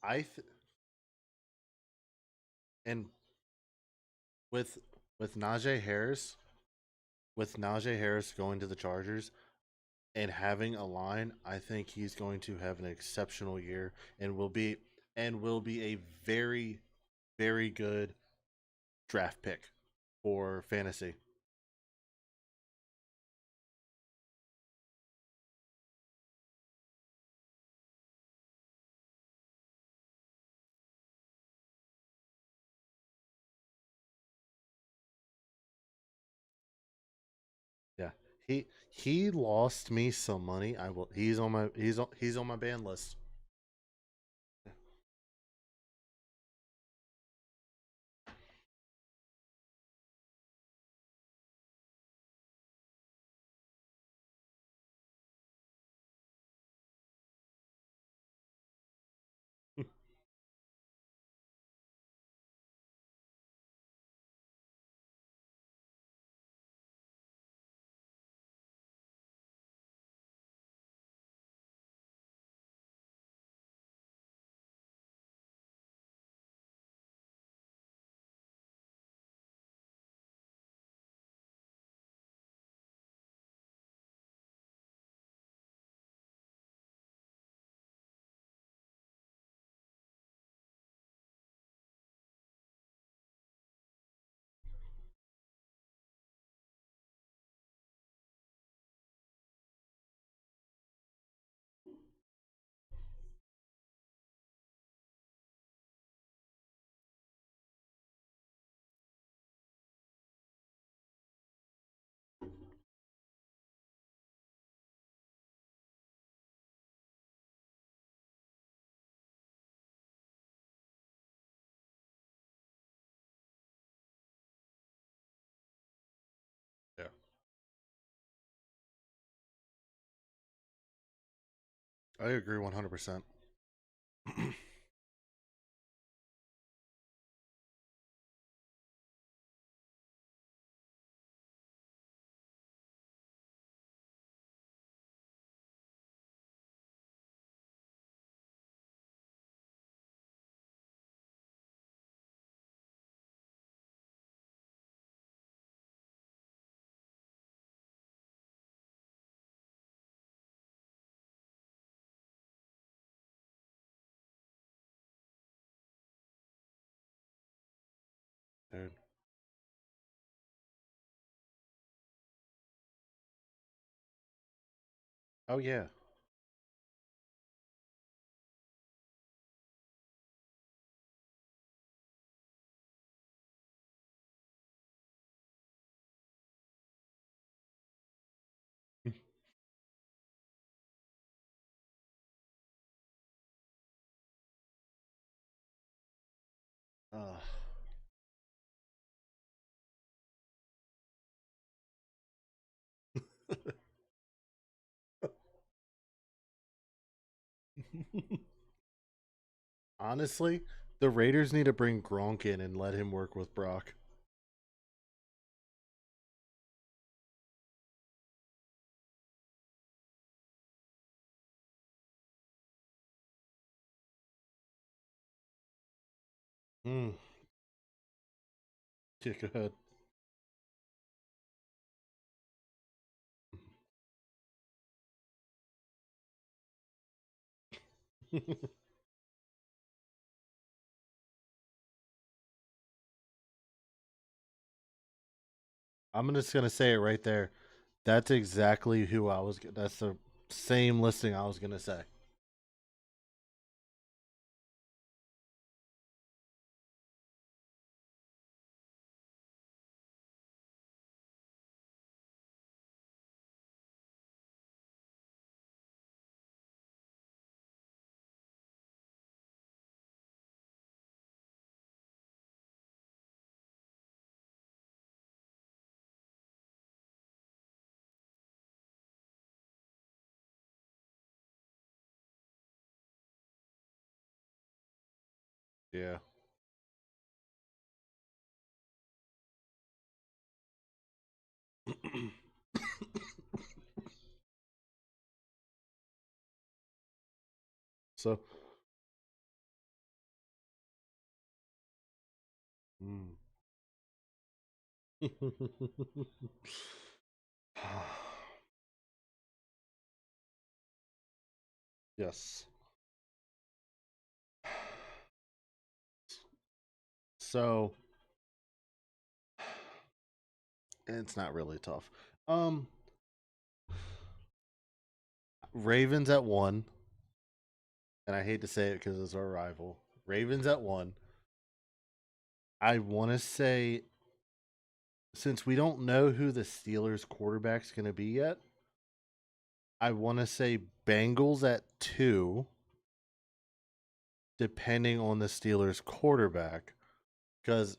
I th- and with with Najee Harris, with Najee Harris going to the Chargers and having a line, I think he's going to have an exceptional year and will be a very very good draft pick for fantasy. Yeah. He lost me some money. I will he's on my ban list. Yeah. I agree 100%. Dude. Oh yeah. Uh, Honestly, the Raiders need to bring Gronk in and let him work with Brock. Mm. Yeah, go ahead. I'm just gonna say it right there. That's exactly who I was. That's the same listing I was gonna say. Yeah. So, mm. Yes. So, it's not really tough. Um, Ravens at one, and I hate to say it because it's our rival. Ravens at one. I want to say, since we don't know who the Steelers quarterback's going to be yet, I want to say Bengals at two, depending on the Steelers quarterback. Because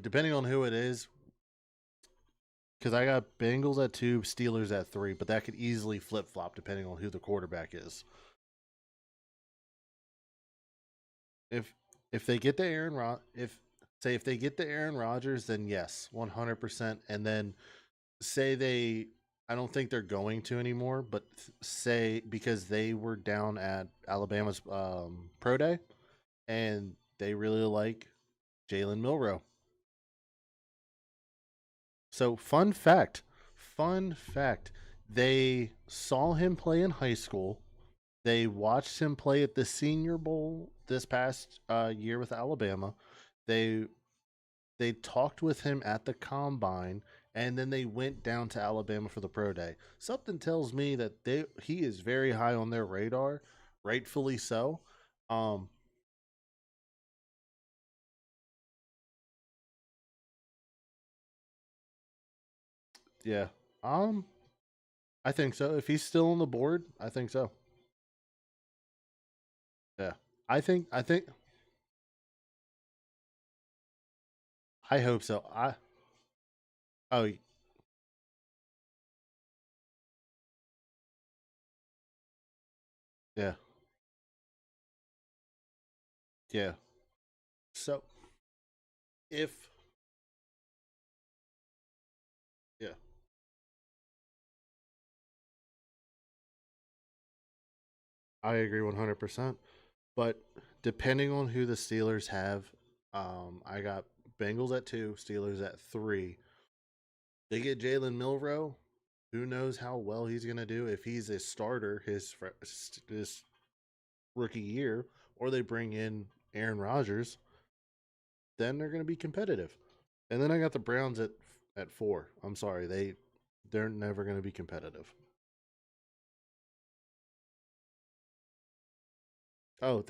depending on who it is, because I got Bengals at two, Steelers at three, but that could easily flip flop depending on who the quarterback is. If if they get the if they get the Aaron Rodgers, then yes, 100%. And then say they, I don't think they're going to anymore, but say because they were down at Alabama's pro day and they really like Jalen Milrow. So fun fact, they saw him play in high school. They watched him play at the Senior Bowl this past year with Alabama. They they talked with him at the combine, and then they went down to Alabama for the pro day. Something tells me that he is very high on their radar, rightfully so. Um, yeah, um, I think so. If he's still on the board, I think so. Yeah, I think I hope so. Oh yeah, yeah. So if yeah, I agree 100%. But depending on who the Steelers have, I got Bengals at two, Steelers at three. They get Jalen Milrow. Who knows how well he's going to do if he's a starter his rookie year, or they bring in Aaron Rodgers. Then they're going to be competitive. And then I got the Browns at four. I'm sorry, they're never going to be competitive. Oh,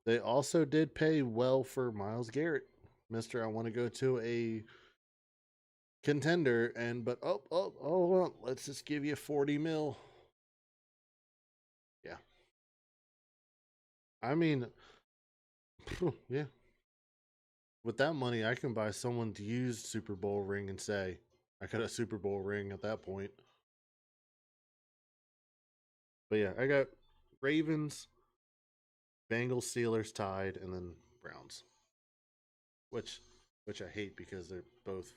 they also did pay well for Miles Garrett, Mister. I want to go to a contender, and but well, let's just give you 40 mil. Yeah, I mean, yeah. With that money, I can buy someone's used Super Bowl ring and say I got a Super Bowl ring at that point. But yeah, I got Ravens, Bengals, Steelers tied, and then Browns, which which I hate because they're both.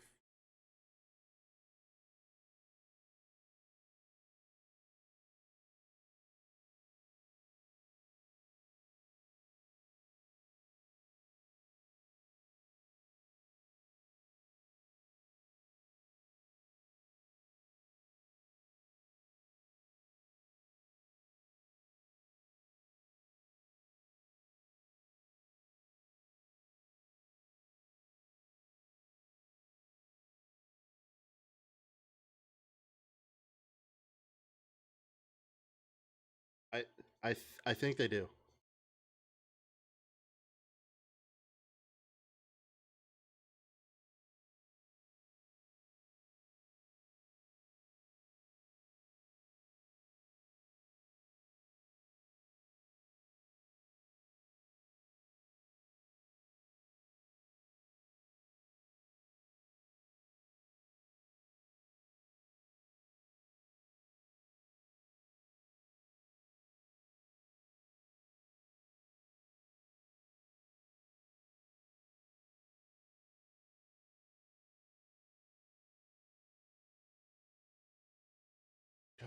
I I think they do.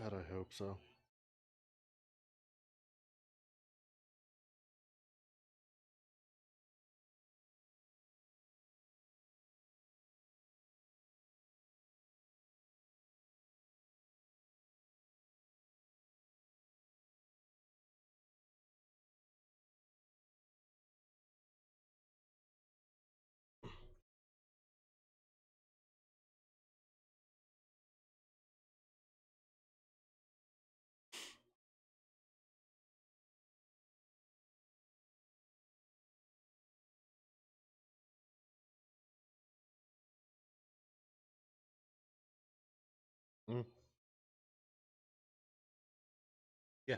God, I hope so. Mm, yeah.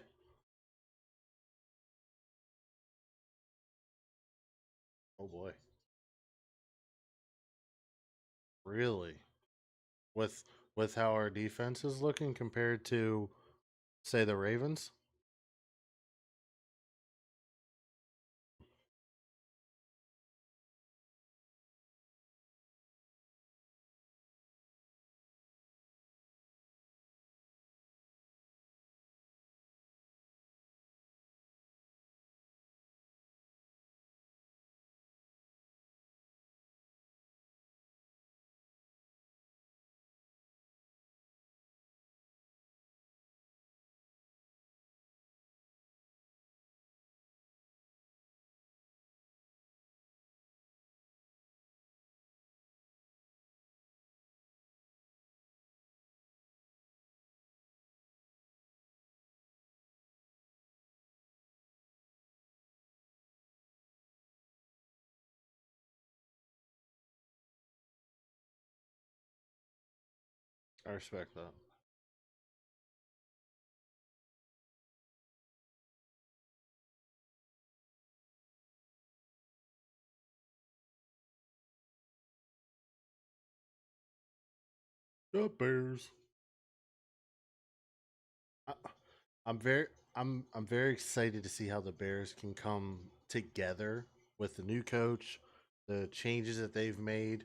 Oh boy. Really? With with how our defense is looking compared to, say, the Ravens? I respect that. The Bears. I, I'm very I'm very excited to see how the Bears can come together with the new coach, the changes that they've made.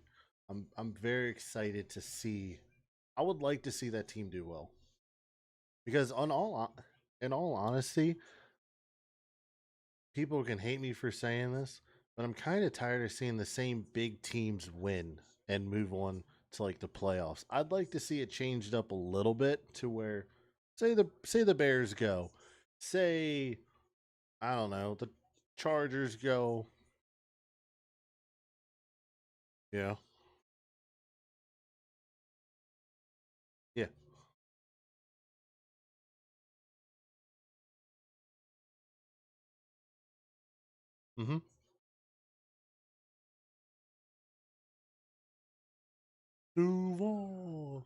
I'm very excited to see. I would like to see that team do well because in all honesty, people can hate me for saying this, but I'm kind of tired of seeing the same big teams win and move on to like the playoffs. I'd like to see it changed up a little bit to where say the Bears go. Say I don't know, the Chargers go. Yeah. Yeah. Mhm. Duval.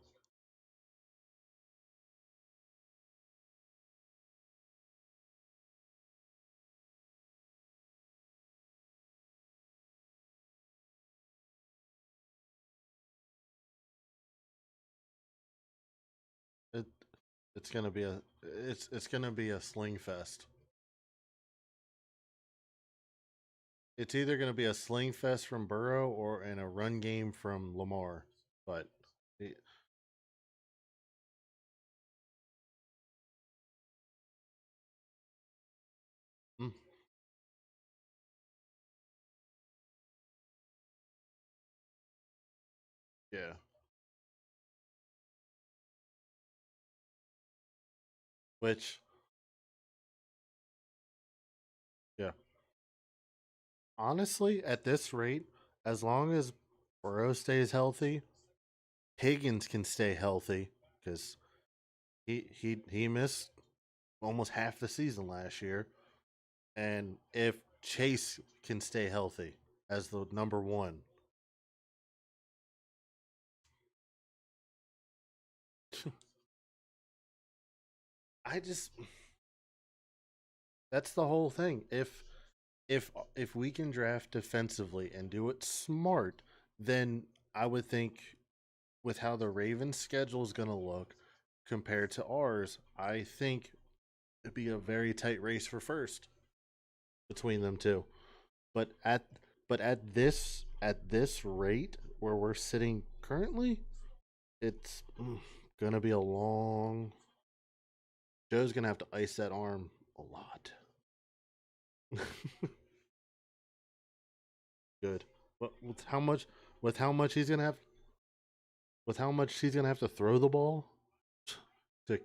It it's going to be a it's going to be a sling fest. It's either going to be a sling fest from Burrow or in a run game from Lamar. But it, mm, yeah. Which yeah. Honestly, at this rate, as long as Burrow stays healthy, Higgins can stay healthy because he missed almost half the season last year. And if Chase can stay healthy as the number one, I just that's the whole thing. If we can draft defensively and do it smart, then I would think with how the Ravens schedule is going to look compared to ours, I think it'd be a very tight race for first between them two. But at this rate where we're sitting currently, it's gonna be a long. Joe's gonna have to ice that arm a lot. Good. But with how much? With how much he's gonna have? With how much he's gonna have to throw the ball? To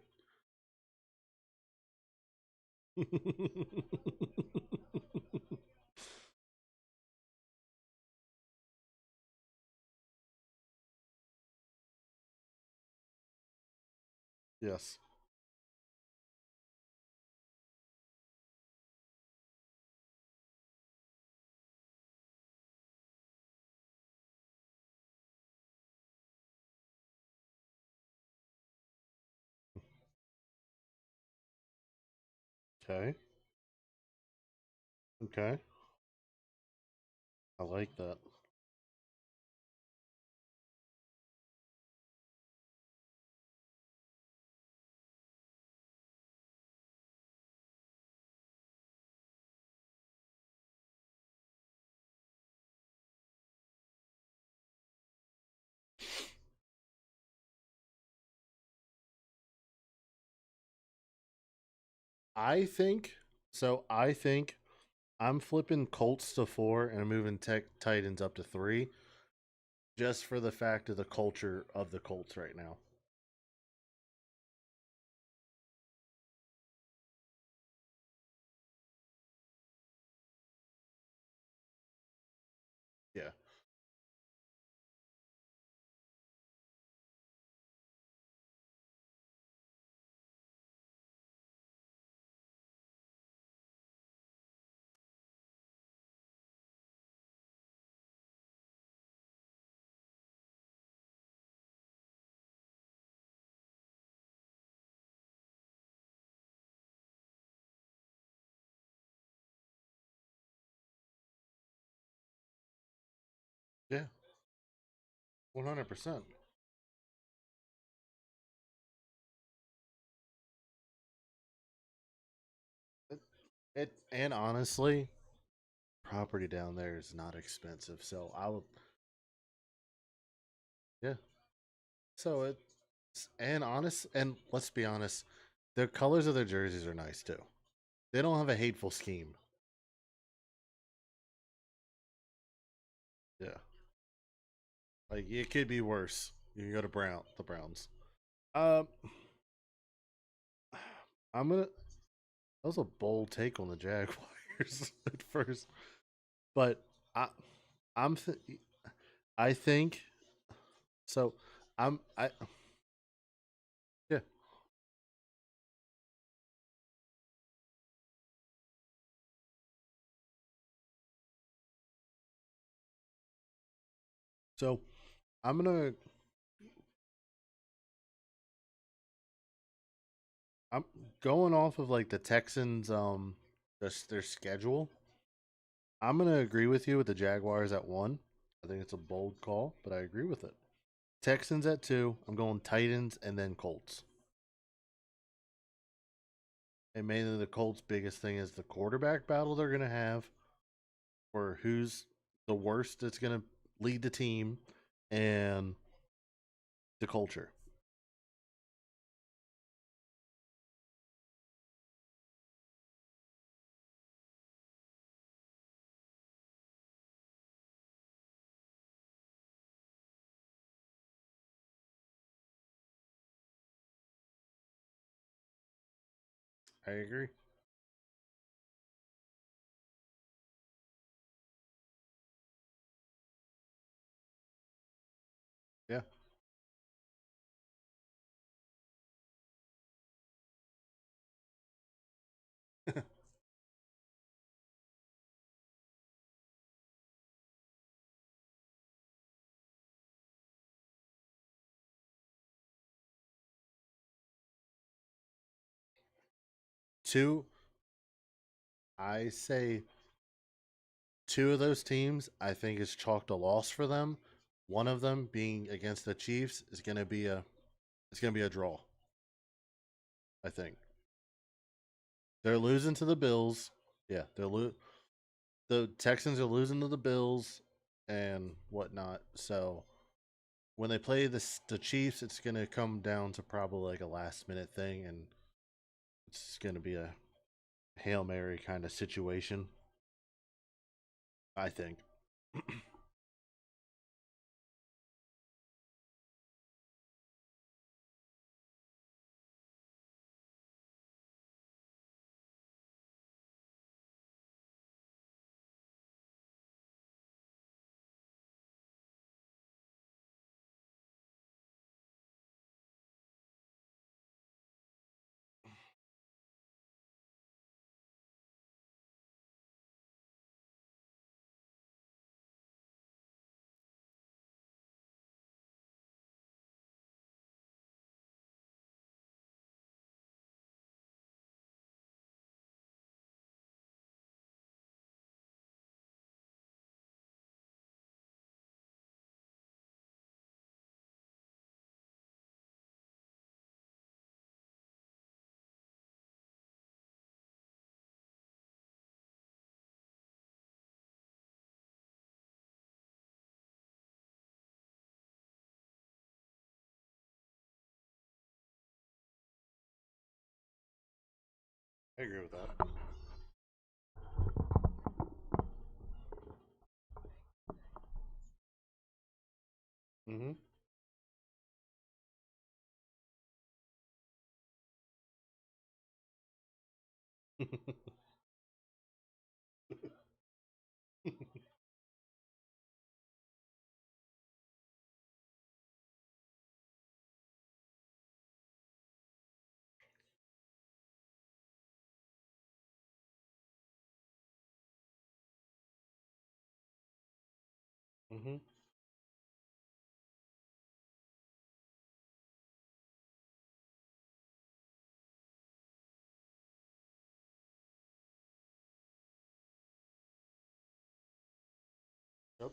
yes. Okay. Okay. I like that. I think so. I think I'm flipping Colts to 4 and I'm moving Titans up to 3, just for the fact of the culture of the Colts right now. Yeah. Yeah. 100%. And honestly, property down there is not expensive. So I would, yeah. So and let's be honest, the colors of their jerseys are nice too. They don't have a hateful scheme. Yeah. Like it could be worse. You can go to the Browns. Um, I'm gonna. That was a bold take on the Jaguars at first, but I, I'm. I think so. I yeah. So I'm gonna. I'm going off of like the Texans. Their schedule. I'm gonna agree with you with the Jaguars at 1. I think it's a bold call, but I agree with it. Texans at 2. I'm going Titans and then Colts. And mainly the Colts' biggest thing is the quarterback battle they're gonna have, for who's the worst that's gonna lead the team, and the culture. I agree. Yeah. 2, I say 2 of those teams I think is chalked a loss for them. One of them being against the Chiefs is gonna be a it's gonna be a draw. I think they're losing to the Bills. Yeah, the Texans are losing to the Bills and whatnot. So when they play the Chiefs, it's gonna come down to probably like a last minute thing, and it's going to be a Hail Mary kind of situation, I think. I agree with that. Mm-hmm. Mm-hmm. Yep.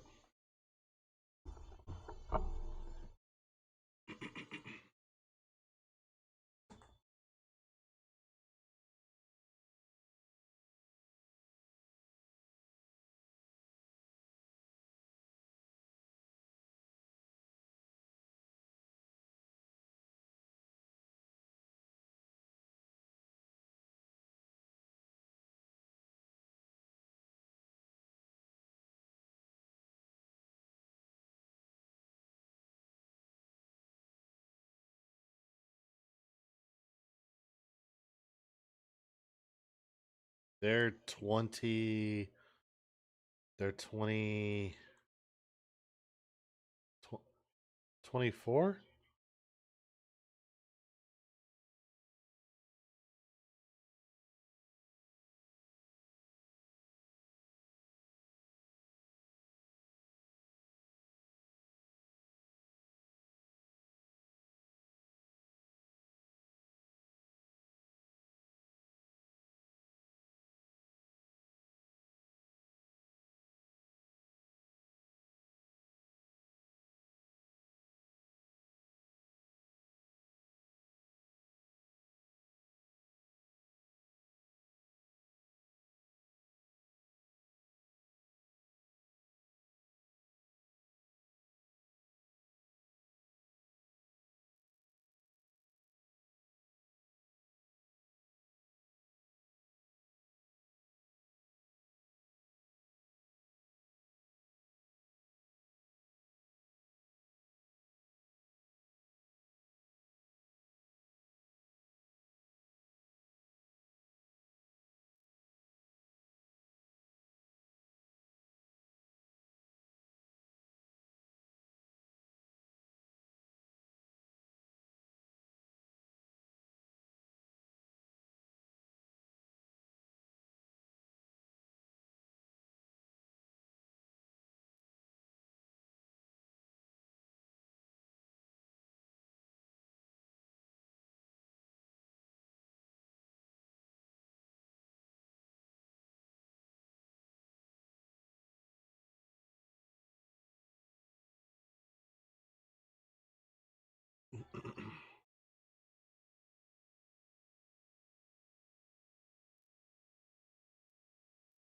They're 20. They're 20. 24?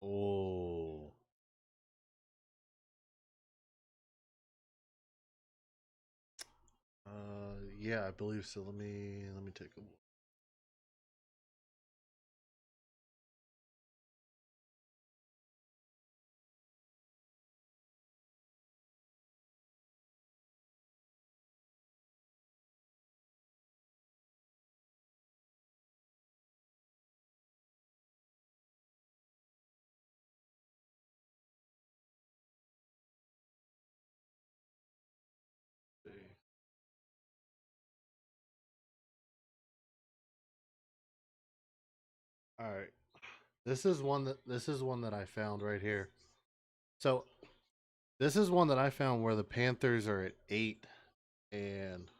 Oh. Yeah, I believe so. Let me take a look. All right. This is one that I found right here. So this is one that I found where the Panthers are at 8 and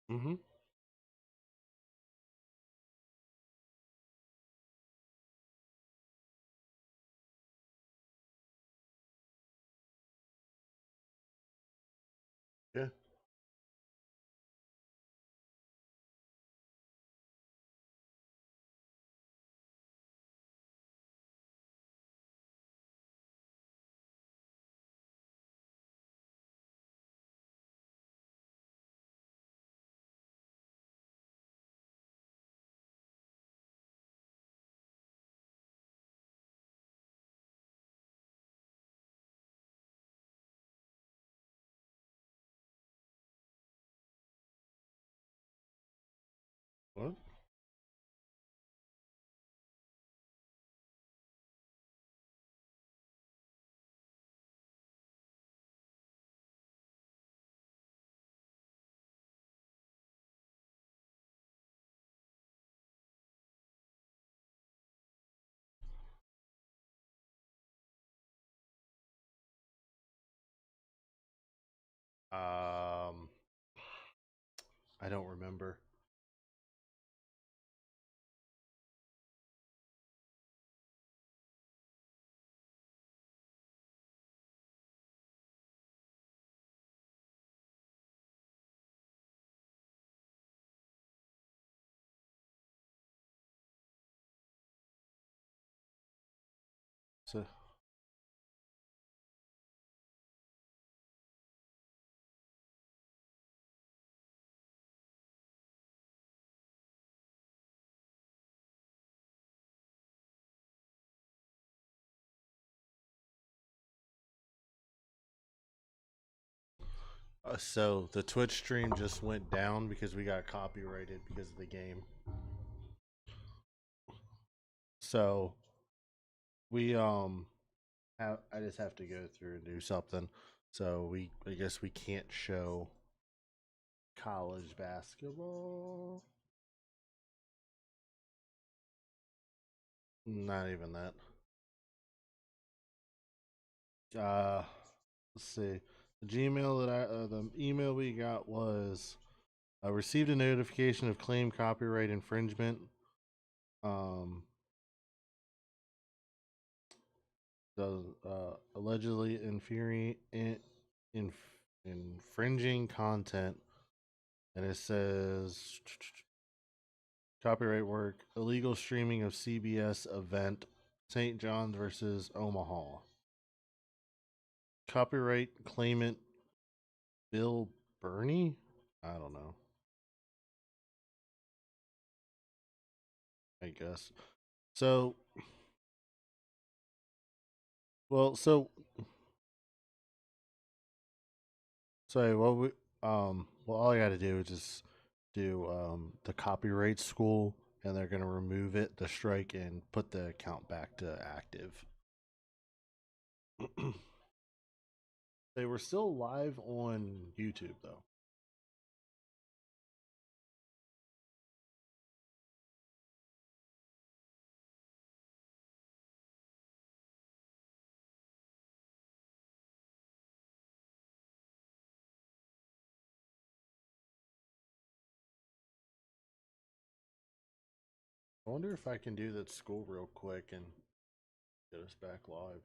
mm-hmm. Yeah. What? Um I don't remember. So so the Twitch stream just went down because we got copyrighted because of the game. So we I just have to go through and do something. So I guess we can't show college basketball. Not even that. Uh let's see. The email we got was I received a notification of claim copyright infringement. Um the allegedly infringing content, and it says copyright work, illegal streaming of CBS event, St. John's versus Omaha. Copyright claimant Bill Burney? I don't know. I guess. So, well, so sorry. Well, all I got to do is just do the copyright school, and they're gonna remove it, the strike, and put the account back to active. They were still live on YouTube though. I wonder if I can do that school real quick and get us back live.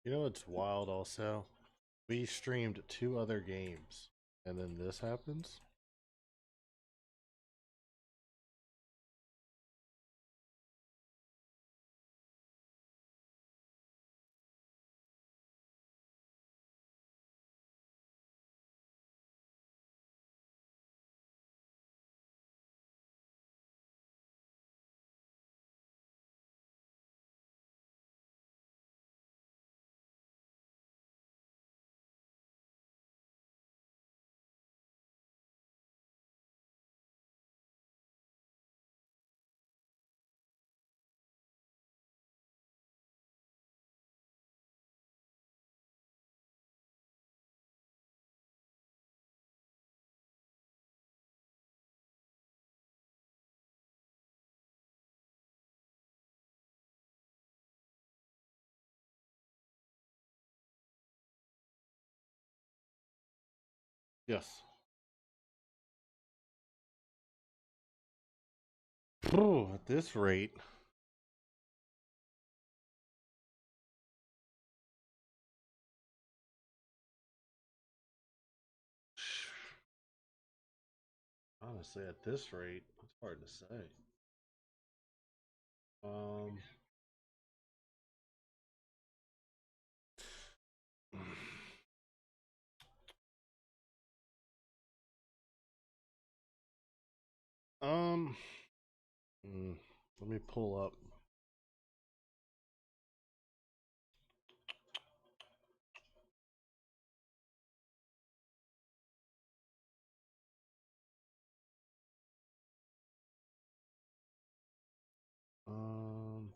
You know what's wild also? We streamed 2 other games, and then this happens? Yes. At this rate, honestly, at this rate, it's hard to say. Um, um, mm, let me pull up.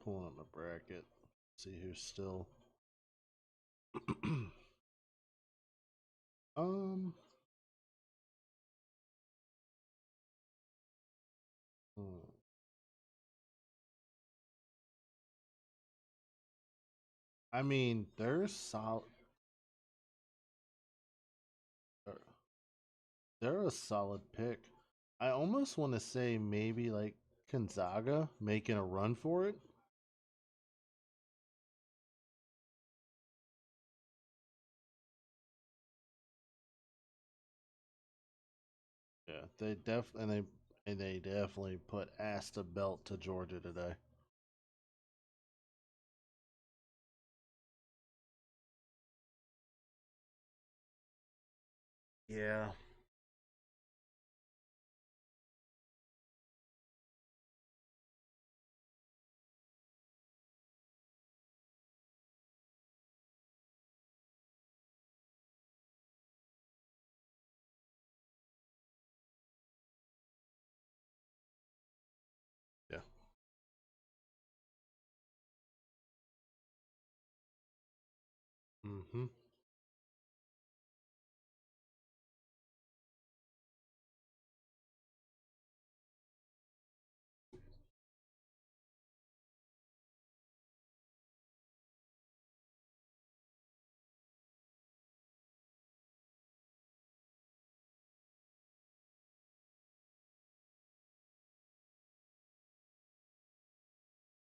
Pulling up my bracket. See who's still. um, hmm. I mean, there's solid. They're a solid pick. I almost want to say maybe like Gonzaga making a run for it. Yeah, they definitely put ass to belt to Georgia today. Yeah. Yeah. Mm-hmm.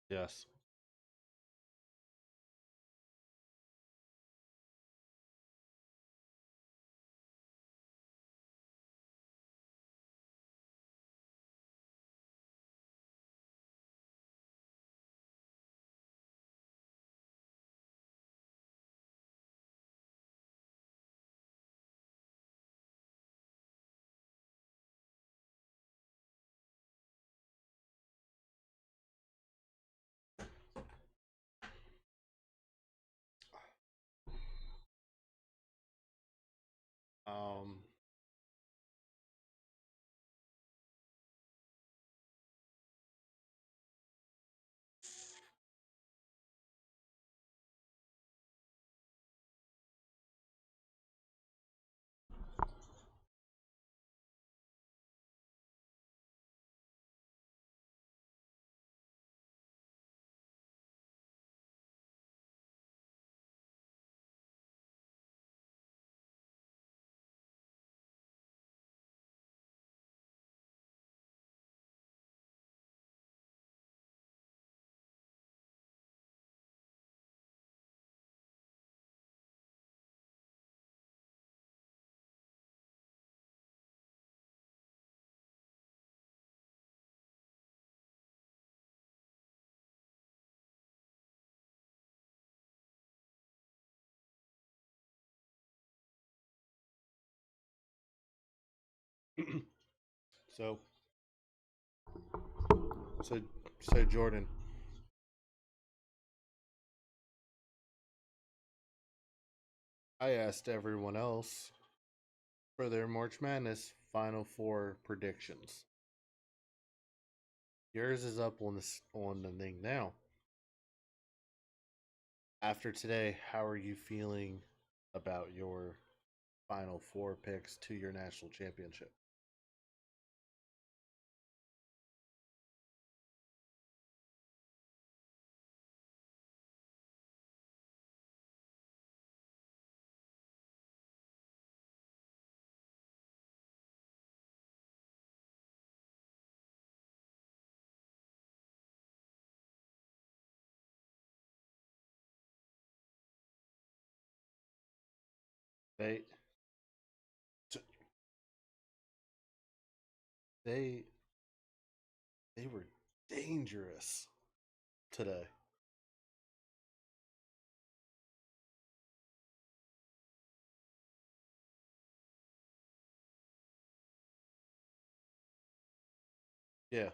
Yes. So, so, so Jordan, I asked everyone else for their March Madness Final Four predictions. Yours is up on the thing now. After today, how are you feeling about your Final Four picks to your national championship? They they they were dangerous today. Yeah.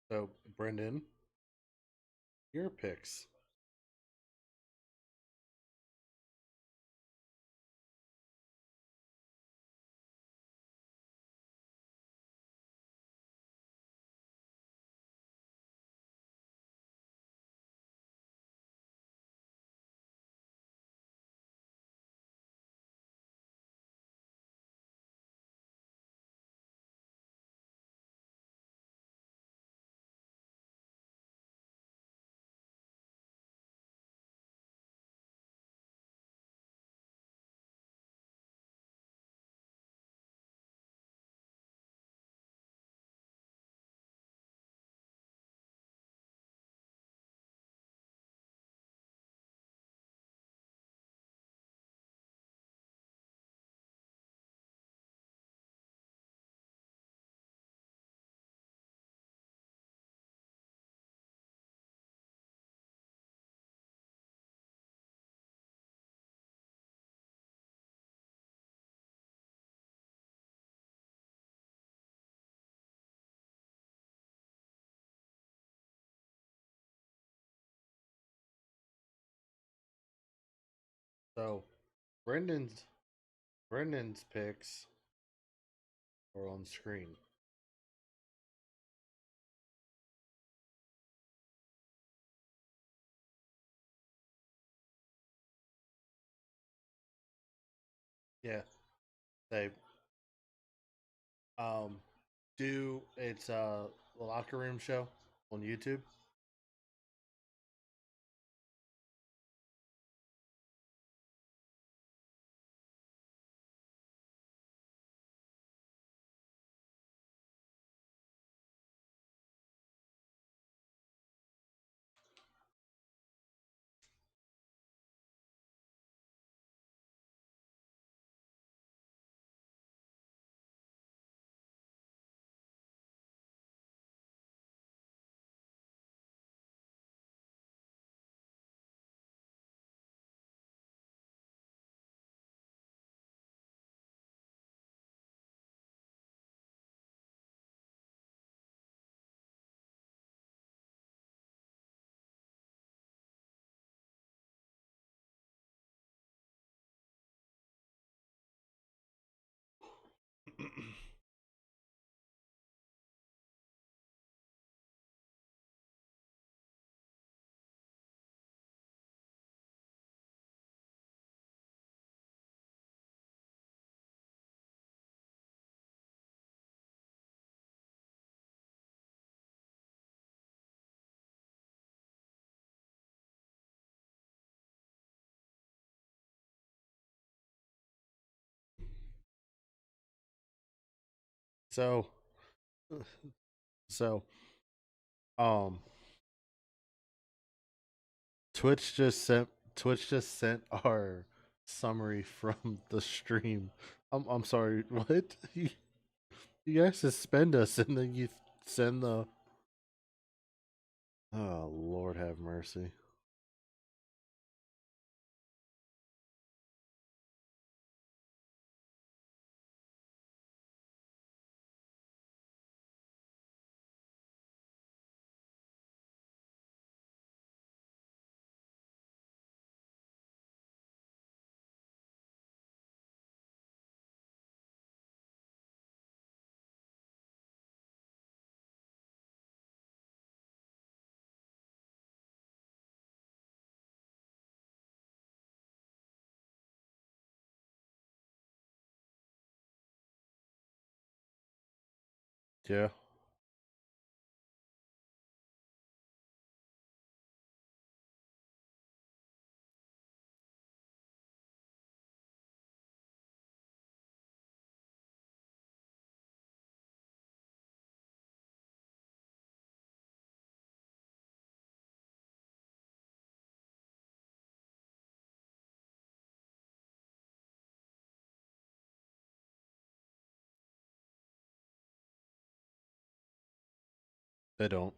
So Brendan, your picks. So Brendan's picks are on screen. Yeah, they um do it's the locker room show on YouTube. So so um Twitch just sent our summary from the stream. I'm sorry. What? You guys suspend us and then you send the. Oh Lord, have mercy. Yeah. They don't.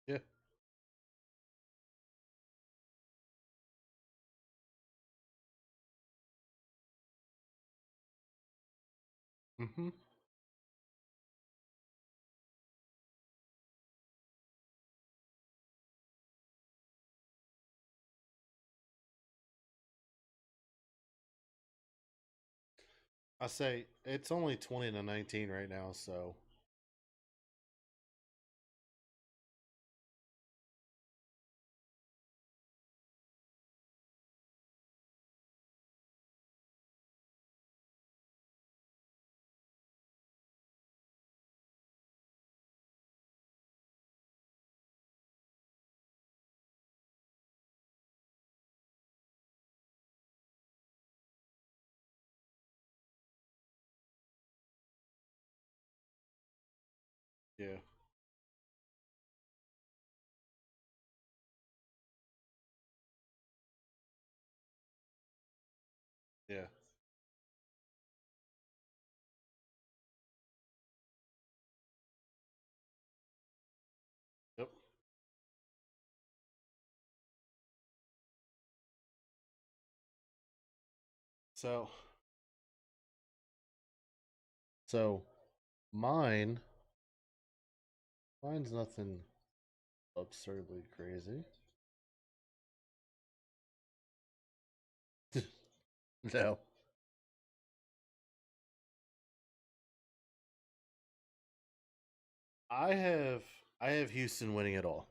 Yeah. Mm-hmm. I say it's only 20 to 19 right now, so yeah, yeah. Yep. So so mine mine's nothing absurdly crazy. No. I have Houston winning it all.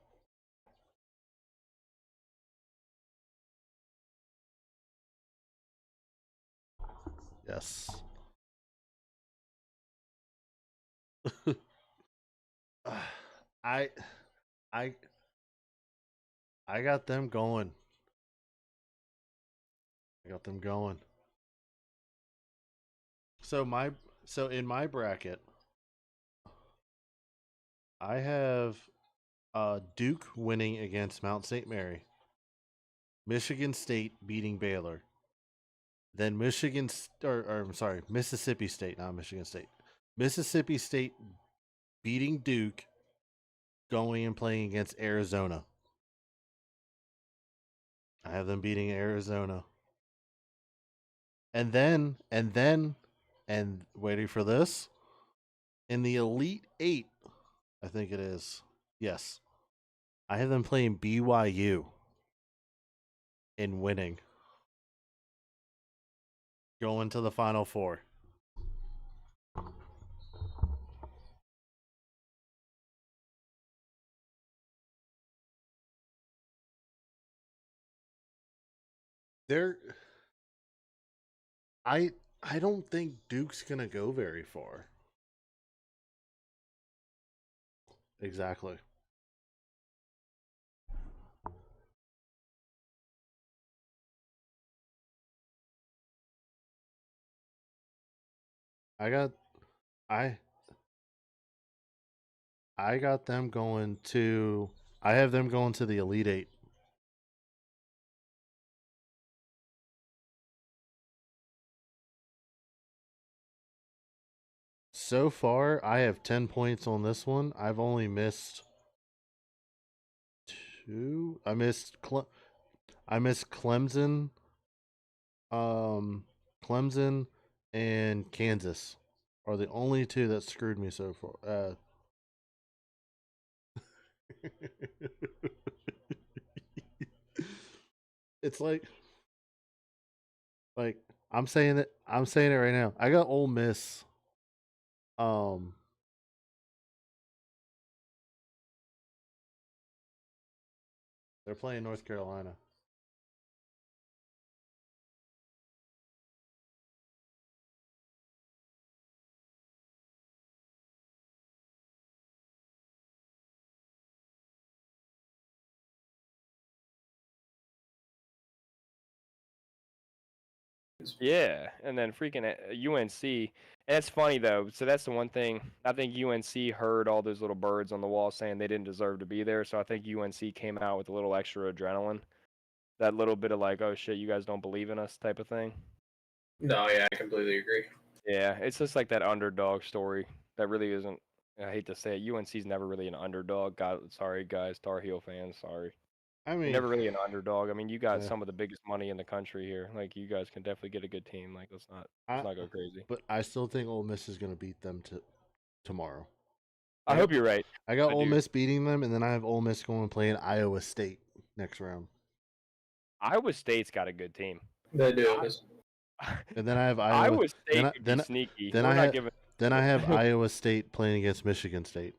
Yes. I I I got them going. I got them going. So in my bracket, I have Duke winning against Mount St. Mary, Michigan State beating Baylor, then or I'm sorry, Mississippi State, not Michigan State. Mississippi State beating Duke, going and playing against Arizona. I have them beating Arizona. And waiting for this, in the Elite Eight, I think it is. Yes. I have them playing BYU and winning. Going to the Final Four. They're I I don't think Duke's gonna go very far. Exactly. I got I I got them going to I have them going to the Elite Eight. So far, I have 10 points on this one. I've only missed two. I missed Clemson, um, Clemson, and Kansas are the only two that screwed me so far. It's like I'm saying it right now. I got Ole Miss. Um, they're playing North Carolina. Yeah, and then freaking UNC. And it's funny though. So that's the one thing. I think UNC heard all those little birds on the wall saying they didn't deserve to be there. So I think UNC came out with a little extra adrenaline. That little bit of like, oh shit, you guys don't believe in us type of thing. No, yeah, I completely agree. Yeah, it's just like that underdog story that really isn't. I hate to say it. UNC's never really an underdog. God, sorry guys, Tar Heel fans, sorry. I You're mean, never really an underdog. I mean, you got yeah, some of the biggest money in the country here. Like, you guys can definitely get a good team. Like, let's not go crazy. but I still think Ole Miss is going to beat them tomorrow. I hope you're right. I got I Ole do. Miss beating them, and then I have Ole Miss going and playing Iowa State next round. Iowa State's got a good team. They do. And then I have Iowa State could be sneaky. We're not giving. Then I have Iowa State playing against Michigan State.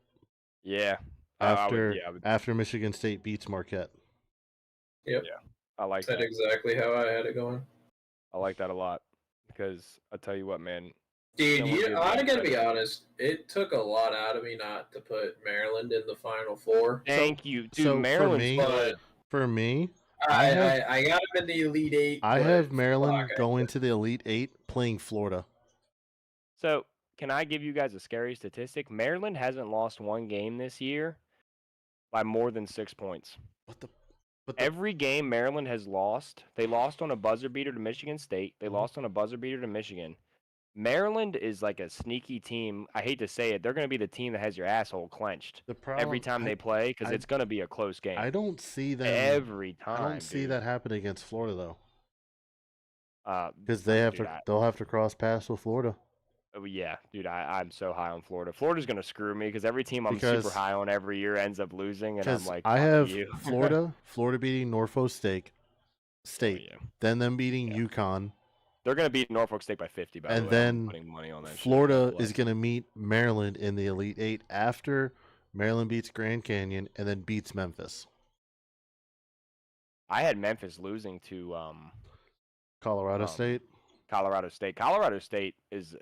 Yeah. After Michigan State beats Marquette. Yep. Yeah. I like that. That's exactly how I had it going. I like that a lot because I tell you what, man. Dude, I gotta be honest. It took a lot out of me not to put Maryland in the Final Four. Thank you, dude. So Maryland's for me, I got them in the Elite Eight. I have Maryland going to the Elite Eight playing Florida. So can I give you guys a scary statistic? Maryland hasn't lost one game this year by more than 6 points. Every game Maryland has lost, they lost on a buzzer beater to Michigan State. They lost on a buzzer beater to Michigan. Maryland is like a sneaky team. I hate to say it. They're going to be the team that has your asshole clenched every time they play because it's going to be a close game. I don't see them every time. I don't see that happen against Florida though. Because they'll have to cross paths with Florida. Oh yeah, dude, I'm so high on Florida. Florida's gonna screw me because every team I'm super high on every year ends up losing, and I'm like, I have Florida beating Norfolk State, then them beating UConn. They're gonna beat Norfolk State by 50. By the way, then I'm putting money on that. Florida is gonna meet Maryland in the Elite Eight after Maryland beats Grand Canyon, and then beats Memphis. I had Memphis losing to Colorado State. Colorado State. Colorado State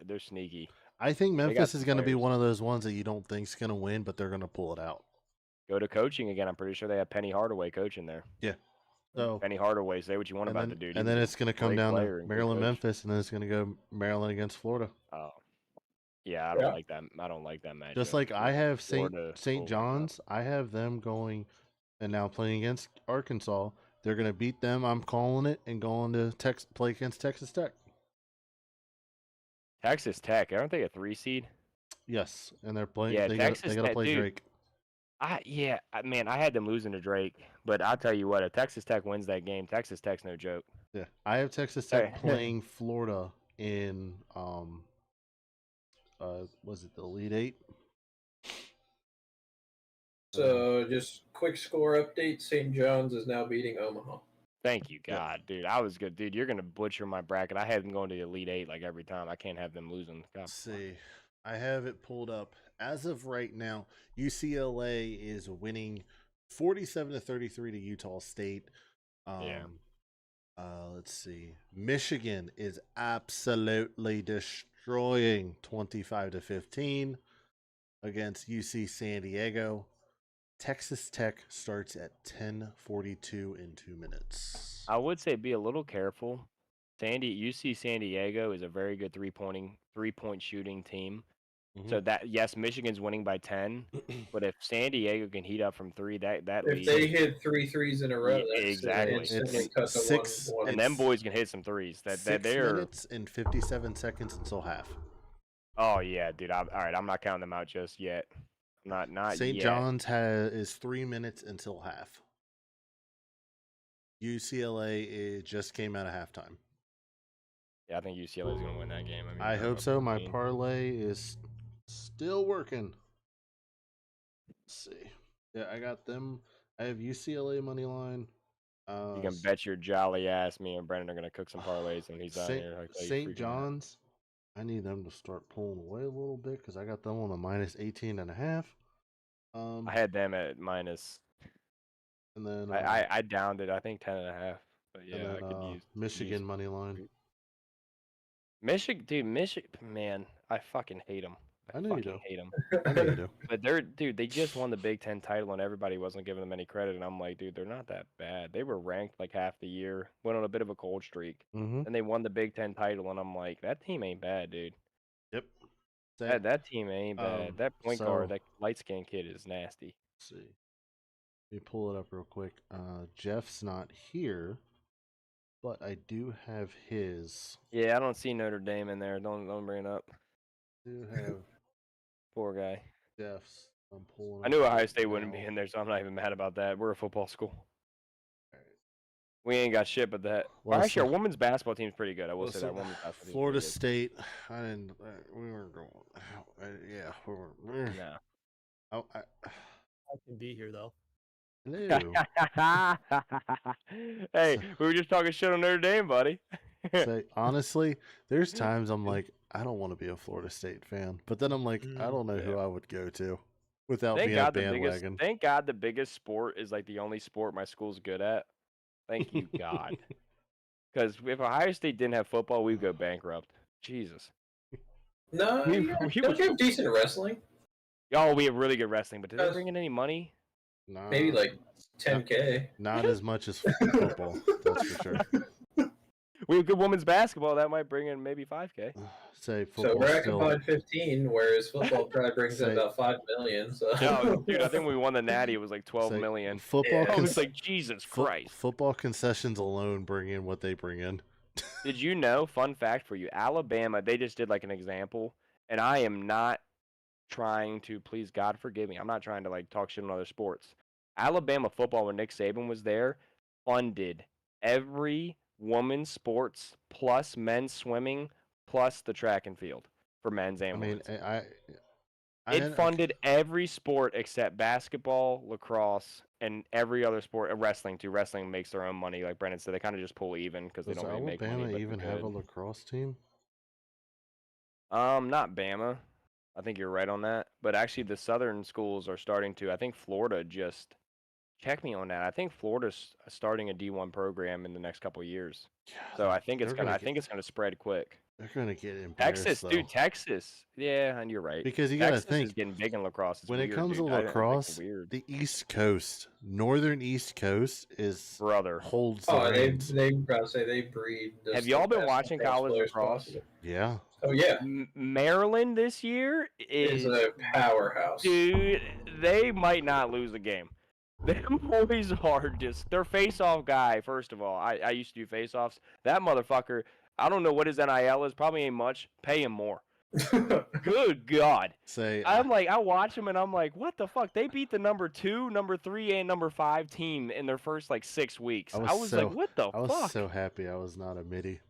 they're sneaky. I think Memphis is going to be one of those ones that you don't think is going to win, but they're going to pull it out. Go to coaching again. I'm pretty sure they have Penny Hardaway coaching there. Yeah. So Penny Hardaway, say what you want about the dude. And then it's going to come down to Maryland, Memphis, and then it's going to go Maryland against Florida. Oh. Yeah, I don't like that. I don't like that match. Just like I have St. John's, I have them going and now playing against Arkansas. They're going to beat them. I'm calling it and going to play against Texas Tech. Texas Tech, aren't they a 3 seed? Yes, and they're playing. Yeah, they got to play Drake. Man, I had them losing to Drake, but I'll tell you what, if Texas Tech wins that game, Texas Tech's no joke. Yeah, I have Texas Tech playing Florida in was it the Elite Eight? So, just quick score update: St. John's is now beating Omaha. Thank you, God, dude. I was good, dude. You're gonna butcher my bracket. I had them going to the Elite Eight like every time. I can't have them losing. God. Let's see, I have it pulled up as of right now. UCLA is winning 47-33 to Utah State. Let's see. Michigan is absolutely destroying 25-15 against UC San Diego. Texas Tech starts at 10:42 in 2 minutes. I would say be a little careful. UC San Diego is a very good three-point shooting team. Mm-hmm. So that yes, Michigan's winning by 10, but if San Diego can heat up from 3, that if they hit 3 threes in a row, exactly. It's 6, and them boys can hit some threes. That 6 minutes and 57 seconds until half. Oh yeah, dude. All right, I'm not counting them out just yet. Not St. John's is 3 minutes until half. UCLA just came out of halftime. Yeah, I think UCLA is going to win that game. I hope so. My parlay is still working. Let's see. Yeah, I got them. I have UCLA money line. You can bet your jolly ass me and Brendan are going to cook some parlays when he's out here. St. John's. I need them to start pulling away a little bit because I got them on a minus 18.5. I had them at minus. And then I downed it. I think 10.5. But yeah, I could use Michigan money line. Michigan, man, I fucking hate them. I know you do. Hate them. I know you do. But they just won the Big Ten title and everybody wasn't giving them any credit. And I'm like, dude, they're not that bad. They were ranked like half the year, went on a bit of a cold streak, and they won the Big Ten title. And I'm like, that team ain't bad, dude. Yep. That team ain't bad. That point guard, that light skinned kid is nasty. Let's see. Let me pull it up real quick. Jeff's not here, but I do have his. Yeah, I don't see Notre Dame in there. Don't bring it up. I do have. Poor guy. Jeff's. I'm pulling. I knew Ohio State wouldn't be in there, so I'm not even mad about that. We're a football school. Right. We ain't got shit but that. Well, actually, our women's basketball team's pretty good. I will say that women's basketball. Florida State. I didn't. We weren't going. Yeah. We weren't. No. I can be here though. Hello. Hey, we were just talking shit on Notre Dame, buddy. Honestly, there's times I'm like, I don't want to be a Florida State fan, but then I'm like, I don't know who I would go to without being a bandwagon. Thank God the biggest sport is like the only sport my school's good at. Thank you, God. Because if Ohio State didn't have football, we'd go bankrupt. Jesus. No, don't you have decent wrestling? Oh, we have really good wrestling, but did they bring in any money? Nah, maybe like 10K. Not as much as football, that's for sure. We have good women's basketball. That might bring in maybe 5K. Say football. So we're at 15, whereas football probably brings in about 5 million. So. No, dude, I think we won the Natty. It was like 12 million. Football. I was like, Jesus Christ. Football concessions alone bring in what they bring in. Did you know? Fun fact for you: Alabama. They just did like an example, and I am not trying to, please God forgive me, I'm not trying to like talk shit on other sports. Alabama football, when Nick Saban was there, funded every women's sports plus men's swimming plus the track and field for men's and women's. It funded every sport except basketball, lacrosse, and every other sport. Wrestling too. Wrestling makes their own money, like Brendan said. They kind of just pull even because they don't really make money. Does Alabama even have a lacrosse team? Not Bama. I think you're right on that. But actually, the southern schools are starting to. I think Florida just check me on that. I think Florida's starting a D1 program in the next couple of years. So I think it's gonna. I think it's gonna spread quick. They're gonna get embarrassed. Texas, though. dude, Texas. Yeah, and you're right. Because you Texas gotta think is getting big in lacrosse. It's when weird, it comes dude. to lacrosse, weird. the East Coast, northern East Coast is Brother holds the Oh, reins. they breed. Have y'all been watching college lacrosse? Yeah. Oh yeah, Maryland this year is a powerhouse. Dude, they might not lose a game. Them boys are just their face-off guy. First of all, I used to do face-offs. That motherfucker. I don't know what his NIL is. Probably ain't much. Pay him more. Good God. I'm like, I watch them and I'm like, what the fuck? They beat the number 2, number 3, and number 5 team in their first like 6 weeks. I was like, what the fuck? I was so happy I was not a midi.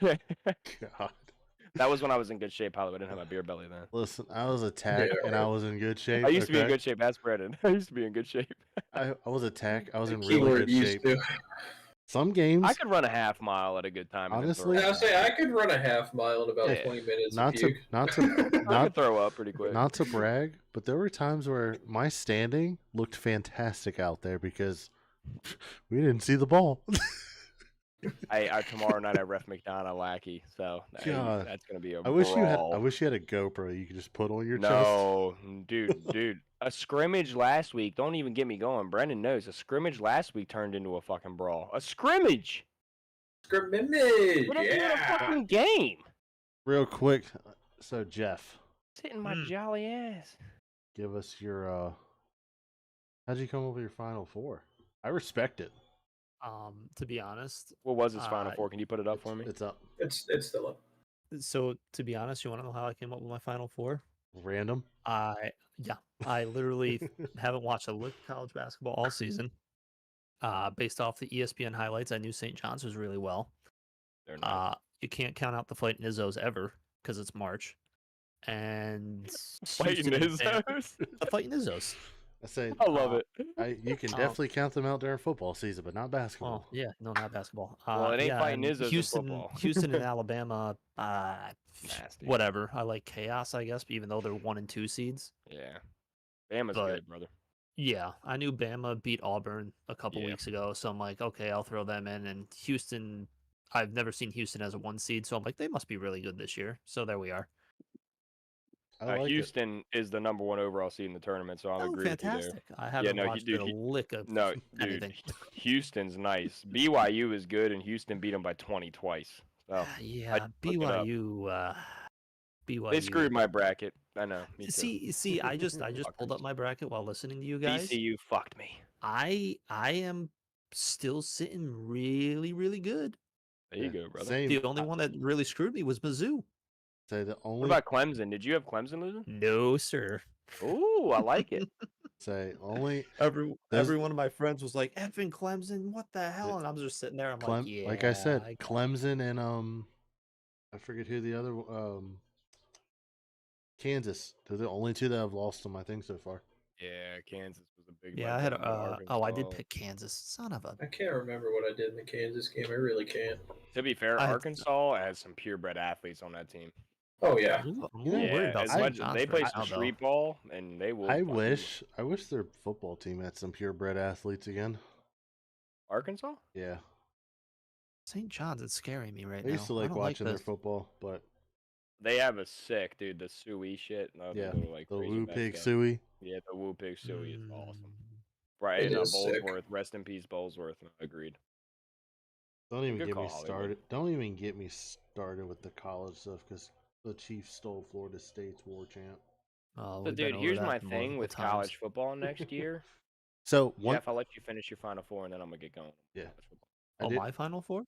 God. That was when I was in good shape, Hollywood. I didn't have my beer belly then. Listen, I was attacked and I was in good shape. I used to be in good shape. That's Brennan. I used to be in good shape. I was attacked. I was in really good shape. Some games I could run a half mile at a good time. Honestly, I say I could run a half mile in about 20 minutes. Not to throw up pretty quick. Not to brag, but there were times where my standing looked fantastic out there because we didn't see the ball. I tomorrow night I ref McDonough Lackey, so that's gonna be a I wish brawl. you had a GoPro you could just put on your chest. No, dude. A scrimmage last week. Don't even get me going. Brendan knows a scrimmage last week turned into a fucking brawl. A scrimmage. Scrimmage. What a fucking game. Real quick, so Jeff, sitting my jolly ass. Give us your how'd you come up with your Final Four? I respect it. To be honest, what was his Final Four? Can you put it up for me? It's up. It's still up. So to be honest, you want to know how I came up with my Final Four? Random. I literally haven't watched a lick of college basketball all season. Based off the ESPN highlights, I knew St. John's was really well. They're nice. You can't count out the Fighting Izzos ever because it's March. And Fighting Izzos? The Fighting Izzos. I love it. You can definitely count them out during football season, but not basketball. Oh, yeah, no, not basketball. Well, it ain't Fighting Izzos Houston, in football. Houston and Alabama, nasty. Whatever. I like chaos, I guess, even though they're 1 and 2 seeds. Yeah. Bama's good, brother. Yeah, I knew Bama beat Auburn a couple weeks ago, so I'm like, okay, I'll throw them in. And Houston, I've never seen Houston as a 1 seed, so I'm like, they must be really good this year. So there we are. Houston is the number 1 overall seed in the tournament, so I'm agreeing with you there. I haven't watched a lick of anything. Houston's nice. BYU is good, and Houston beat them by 20 twice. So yeah, BYU. BYU. They screwed my bracket. I know. See, I just pulled up my bracket while listening to you guys. BCU fucked me. I am still sitting really, really good. There you go, brother. Same. The only one that really screwed me was Mizzou. What about Clemson? Did you have Clemson losing? No, sir. Ooh, I like it. Every one of my friends was like, "Effing Clemson, what the hell?" And I'm just sitting there. I'm like, yeah. Like I said, Clemson and I forget who the other Kansas. They're the only 2 that have lost them, I think, so far. Yeah, Kansas was a big. Yeah, I had I did pick Kansas. Son of a. I can't remember what I did in the Kansas game. I really can't. To be fair, Arkansas has some purebred athletes on that team. Oh yeah. They play some street ball, and they will. I wish their football team had some purebred athletes again. Arkansas? Yeah. St. John's, it's scaring me right now. I used to like watching their football, but they have a sick dude, the Suey shit. Yeah, the Woo Pig Suey. Yeah, the Woo Pig Suey is awesome. Right, Bolesworth. Rest in peace, Bolesworth. Agreed. Don't even get me started. Don't even get me started with the college stuff because the Chiefs stole Florida State's war champ. So, dude, here's my thing with college football next year. So, Jeff, I'll let you finish your Final Four, and then I'm gonna get going. Yeah. My Final Four?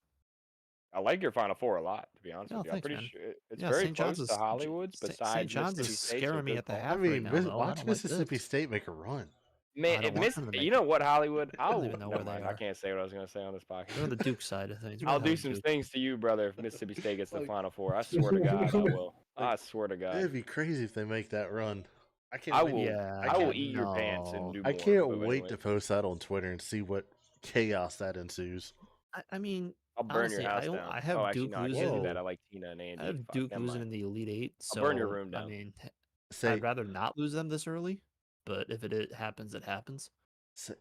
I like your Final Four a lot, to be honest with you. I'm pretty sure it's very close to Hollywood's. Besides, St. John's is scaring me at the half. Watch Mississippi State make a run. Man, you know what, Hollywood? I don't even know where they are. I can't say what I was going to say on this podcast. They're on the Duke side of things. I'll do some things to you, brother, if Mississippi State gets the Final Four. I swear to God, I will. I swear to God. It'd be crazy if they make that run. I will eat your pants and do I can't wait to post that on Twitter and see what chaos that ensues. I mean, I'll burn Honestly, your house down. I have Oh, actually, Duke no, I can't do losing. that. Whoa. I like Tina and Andy. I have Fuck, Duke never losing mind. in the Elite Eight. I'll burn your So room I down. mean, Say, I'd rather not lose them this early. But if it happens, it happens. say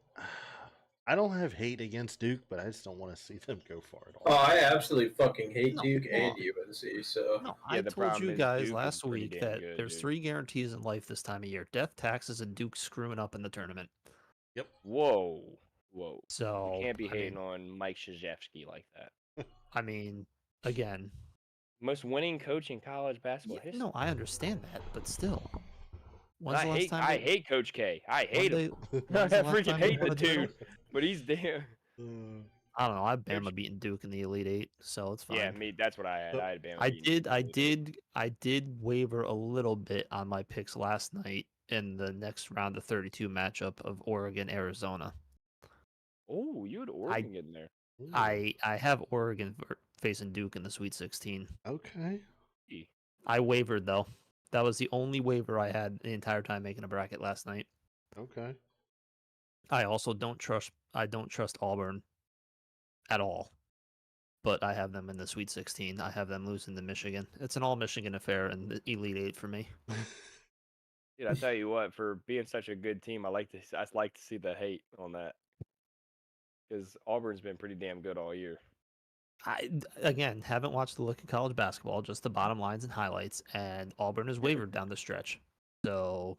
I don't have hate against Duke, but I just don't want to see them go far at all. Oh, I absolutely fucking hate No, Duke well, and UNC. So No, Yeah, I the told problem you is guys Duke is last pretty week damn that good, there's dude. 3 guarantees in life this time of year: death, taxes, and Duke screwing up in the tournament. Yep. Whoa. So You can't be I mean, hating on Mike Krzyzewski like that. I mean, again, Most winning coach in college basketball history. no, I understand that, but still, And when's I the last hate time? I hate Coach K. I hate him. I when's the last freaking time they hate won the a title? dude, but he's damn. I don't know. I have Coach- Bama beating Duke in the Elite Eight, so it's fine. Yeah, me. That's what I had. I had Bama. I beating Duke. I did waver a little bit on my picks last night in the next round of 32 matchup of Oregon Arizona. Oh, you had Oregon getting there. I have Oregon facing Duke in the Sweet 16. Okay. I wavered though. That was the only waiver I had the entire time making a bracket last night. Okay. I also don't trust Auburn at all. But I have them in the Sweet 16. I have them losing to Michigan. It's an all Michigan affair in the Elite Eight for me. Dude, I tell you what, for being such a good team, I like to see the hate on that because Auburn's been pretty damn good all year. I again haven't watched the look at college basketball, just the bottom lines and highlights, and Auburn has wavered down the stretch. So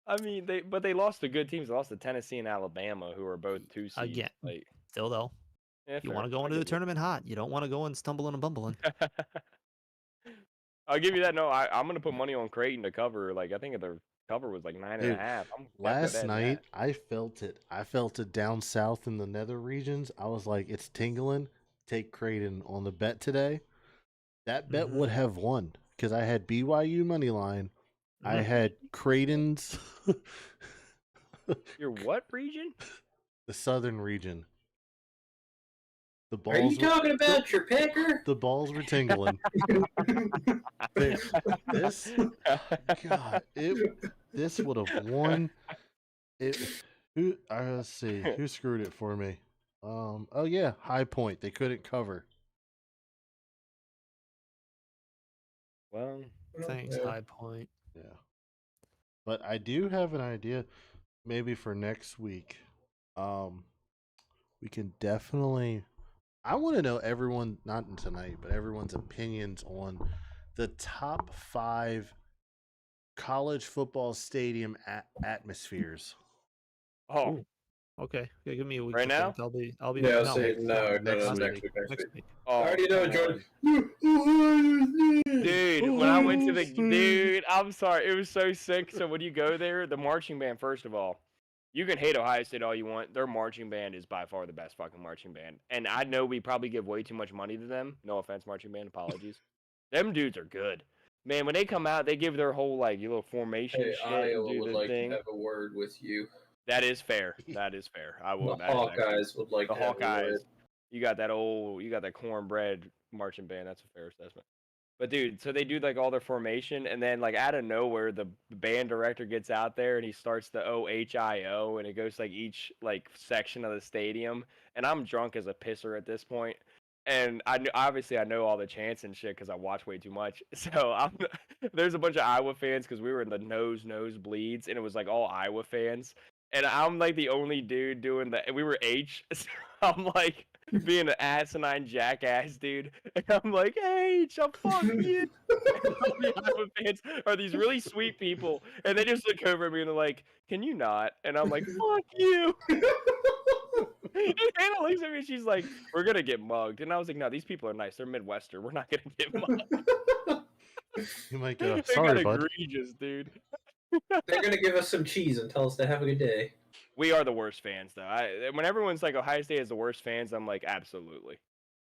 I mean, they lost to good teams. They lost to Tennessee and Alabama, who are both 2 seeds. again, Like, still though, yeah, you want to go into the tournament hot. You don't want to go in stumbling and bumbling. I'll give you that. No, I'm gonna put money on Creighton to cover. Like, I think the cover was like 9.5. Last night I felt it. I felt it down south in the nether regions. I was like, it's tingling. Take Creighton on the bet today. That bet would have won because I had BYU money line. I had Creighton's. Your what region? The southern region. The balls. Are you talking about your picker? The balls were tingling. This would have won. Let's see who screwed it for me. Oh yeah, High Point. They couldn't cover. Well, Thanks, Yeah. High Point. Yeah, but I do have an idea. Maybe for next week, we can definitely. I want to know everyone, not tonight, but everyone's opinions on the top 5 college football stadium atmospheres. oh, Okay, yeah, give me a week. Right to now? think. I'll be. Yeah, no, say no, next next week. week. oh, I already know, come Jordan. on. Dude, when I went to the dude, I'm sorry, it was so sick. So when you go there, the marching band, first of all, you can hate Ohio State all you want. Their marching band is by far the best fucking marching band. And I know we probably give way too much money to them. No offense, marching band, apologies. Them dudes are good. Man, when they come out, they give their whole like little formation Hey, shit and Iowa do would the like thing. to have a word with you. That is fair. That is fair. I will. The that is actually- Hawkeyes would like the to have a Hawkeyes. word. You got that cornbread marching band. That's a fair assessment. But dude, so they do like all their formation, and then like out of nowhere, the band director gets out there and he starts the OHIO, and it goes like each like section of the stadium. And I'm drunk as a pisser at this point, and obviously I know all the chants and shit because I watch way too much. So there's a bunch of Iowa fans because we were in the nosebleeds, and it was like all Iowa fans. And I'm like the only dude doing that. We were H. So I'm like being an asinine jackass, dude. And I'm like, H, I'm fucking you. And all the Iowa fans are these really sweet people. And they just look over at me and they're like, can you not? And I'm like, fuck you. And Hannah looks at me and she's like, we're going to get mugged. And I was like, no, these people are nice. They're Midwestern. We're not going to get mugged. You might go. They Sorry, got bud. egregious, dude. They're gonna give us some cheese and tell us to have a good day. We are the worst fans, though. When everyone's like Ohio State is the worst fans, I'm like, absolutely,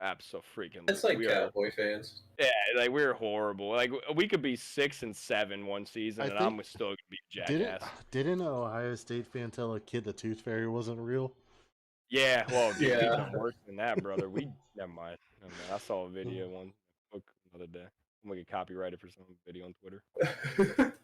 freaking. It's like Cowboy fans. Yeah, like we're horrible. Like we could be 6-7 one season, and I'm still gonna be a jackass. Didn't an Ohio State fan tell a kid the Tooth Fairy wasn't real? Yeah, well, dude, Yeah. we've done worse than that, brother. Never mind. I saw a video one book the other day. I'm gonna get copyrighted for some video on Twitter.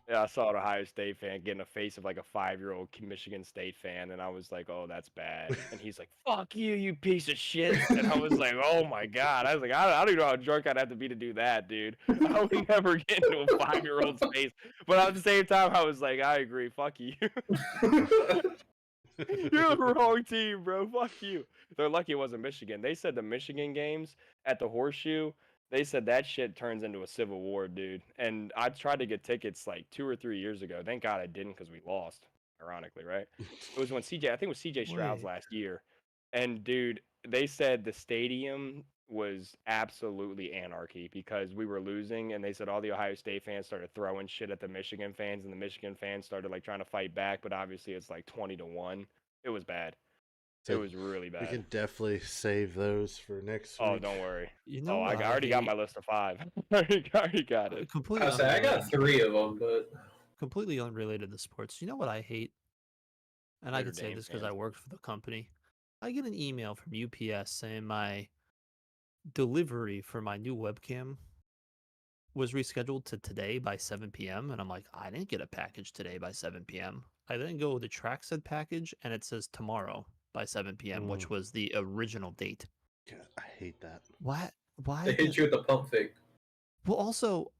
Yeah, I saw an Ohio State fan get in the face of like a 5-year-old Michigan State fan, and I was like, "Oh, that's bad." And he's like, "Fuck you, you piece of shit!" And I was like, "Oh my god!" I was like, "I don't even know how drunk I'd have to be to do that, dude. I would never get into a 5-year-old's face." But at the same time, I was like, "I agree. Fuck you. You're the wrong team, bro. Fuck you." They're lucky it wasn't Michigan. They said the Michigan games at the Horseshoe. They said that shit turns into a civil war, dude. And I tried to get tickets like 2 or 3 years ago. Thank God I didn't because we lost, ironically, right? It was when CJ, I think it was CJ Stroud's Wait. last year. And dude, they said the stadium was absolutely anarchy because we were losing. And they said all the Ohio State fans started throwing shit at the Michigan fans. And the Michigan fans started like trying to fight back. But obviously it's like 20-1. It was bad. It So was really we bad. can definitely save those for next Oh, week. don't worry. You know Oh, I what already got my hate? list of 5. I already got it. Completely I say I got unrelated. 3 of them, but Completely unrelated to sports. You know what I hate? And I Notre can say Dame this because I fans. worked for the company. I get an email from UPS saying my delivery for my new webcam was rescheduled to today by 7 p.m. And I'm like, I didn't get a package today by 7 p.m. I then go to track said package and it says tomorrow by 7 p.m., which was the original date. God, I hate that. Why? they hit you with the pump fake. Well, also,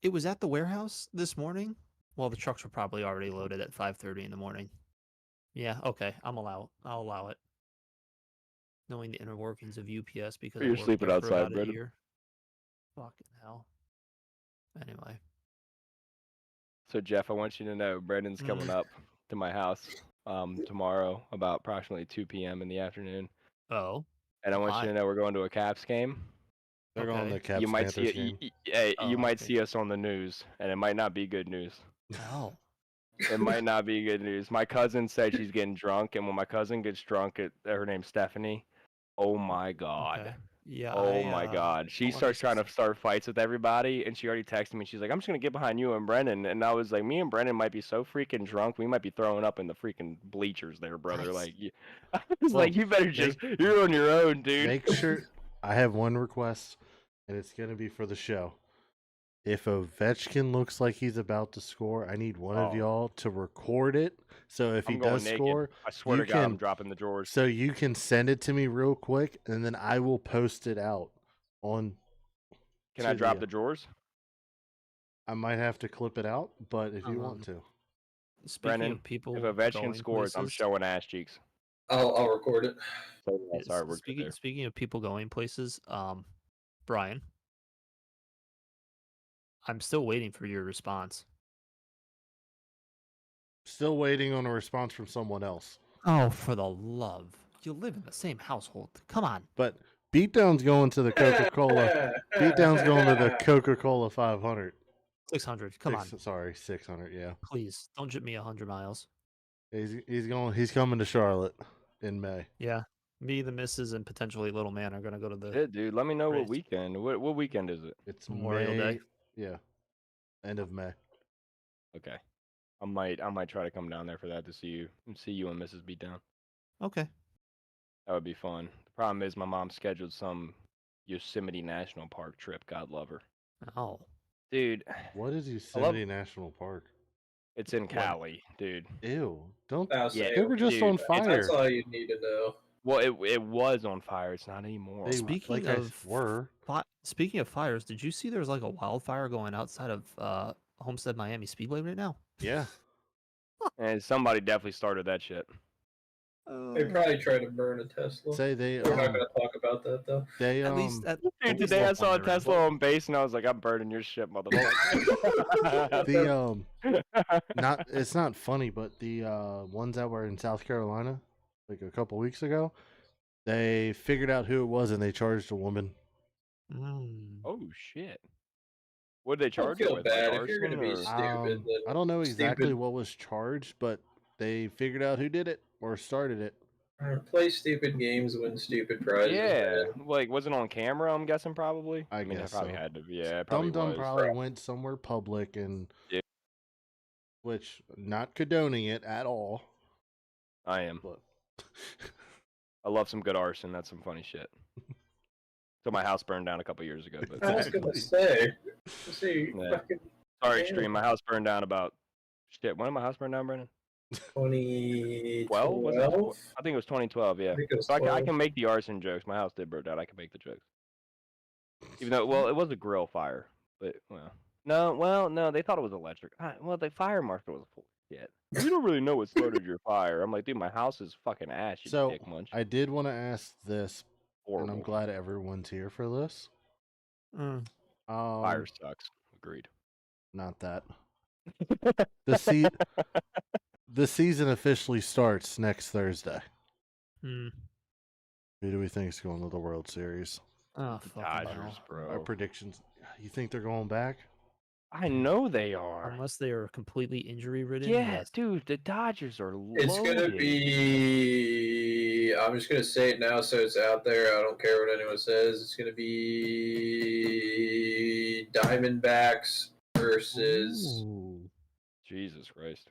it was at the warehouse this morning. Well, the trucks were probably already loaded at 5:30 in the morning. Yeah, okay, I'll allow it. Knowing the inner workings of UPS because I You're worked sleeping there for outside, about a Brendan. year. Fucking hell. Anyway. So Jeff, I want you to know Brendan's coming up to my house tomorrow about approximately 2 p.m. in the afternoon. Oh. And I want Hi. you to know we're going to a Caps game. They're going to Okay. Caps You might Panthers see game. you Oh, might okay. see us on the news, and it might not be good news. Oh. It might not be good news. My cousin said she's getting drunk, and when my cousin gets drunk, her name's Stephanie. Oh my god. Okay. Yeah, Oh my god. She let me starts trying to s- start fights with everybody, and she already texted me. She's like, I'm just going to get behind you and Brendan. And I was like, me and Brendan might be so freaking drunk. We might be throwing up in the freaking bleachers there, brother. Nice. Like, I was Well, like, you better you're on your own, dude. Make sure I have one request, and it's going to be for the show. If Ovechkin looks like he's about to score, I need one of Oh. y'all to record it. So if he I'm going does naked. score, I swear you to God, I'm can- dropping the drawers. so you can send it to me real quick, and then I will post it out on. Can to I drop the- the drawers? I might have to clip it out, but if you want to, Speaking Brennan, of people if Ovechkin going scores, I'm places, showing ass cheeks. I'll record it. So, yeah, sorry, we're good there. speaking of people going places, Brian, I'm still waiting for your response. still waiting on a response from someone else. Oh, for the love. You live in the same household. Come on. But Beatdown's going to the Coca-Cola. Beatdown's going to the Coca-Cola 500. 600. Come on. Sorry, 600. Yeah, Please, don't jip me 100 miles. he's coming to Charlotte in May. Yeah. Me, the missus, and potentially little man are going to go to the Shit, dude, let me know what Race. weekend. What weekend is it? It's Memorial May. Day. Yeah, end of May. Okay. I might try to come down there for that to see you and Mrs. Beatdown. Okay. That would be fun. The problem is my mom scheduled some Yosemite National Park trip. God love her. Oh. Dude, What is Yosemite National Park? it's in Cali, dude. Ew! Don't. I'll Yeah, say, They were just dude, on it's- fire. that's all you need to know. Well, it was on fire. It's not anymore. They, Speaking like of were. Speaking of fires, did you see there's like a wildfire going outside of Homestead Miami Speedway right now? Yeah. And somebody definitely started that shit. They probably tried to burn a Tesla. Say they. We're not going to talk about that though. They at least at Dude, least today I one saw a there is. Tesla on base, and I was like, I'm burning your shit, motherfucker. It's not funny, but the ones that were in South Carolina like a couple weeks ago, they figured out who it was and they charged a woman. Oh shit! What did they charge Don't her feel with? bad Like if you're going to be arson, or- stupid. Then I don't know exactly stupid. what was charged, but they figured out who did it or started it. Play stupid games, win stupid prizes. Yeah, Man. like wasn't on camera. I'm guessing probably. I mean, guess it probably so. had to. Yeah, it probably Dum Dum was. probably went somewhere public and Yeah. which not condoning it at all. I am. But I love some good arson. That's some funny shit. So my house burned down a couple years ago, but I was going to say, see, Yeah. fucking Sorry, Extreme. My house burned down about shit. When did my house burn down, Brennan? 2012? Was it? I think it was 2012. Yeah. I think it was So I 12. can make the arson jokes. My house did burn down. I can make the jokes. Even though, well, it was a grill fire, but no, they thought it was electric. Well, the fire marshal was full of shit. We don't really know what started your fire. I'm like, dude, my house is fucking ash. You So dick munch. I did want to ask this, Horrible. and I'm glad everyone's here for this. Fire sucks. Agreed. Not that. The season officially starts next Thursday. Hmm. Who do we think is going to the World Series? Oh, fucking Dodgers, hell. bro. Our predictions. You think they're going back? I know they are. Unless they are completely injury ridden. Yeah, yes. dude, the Dodgers are loaded. It's gonna be. I'm just gonna say it now, so it's out there. I don't care what anyone says. It's gonna be Diamondbacks versus Ooh. Jesus Christ.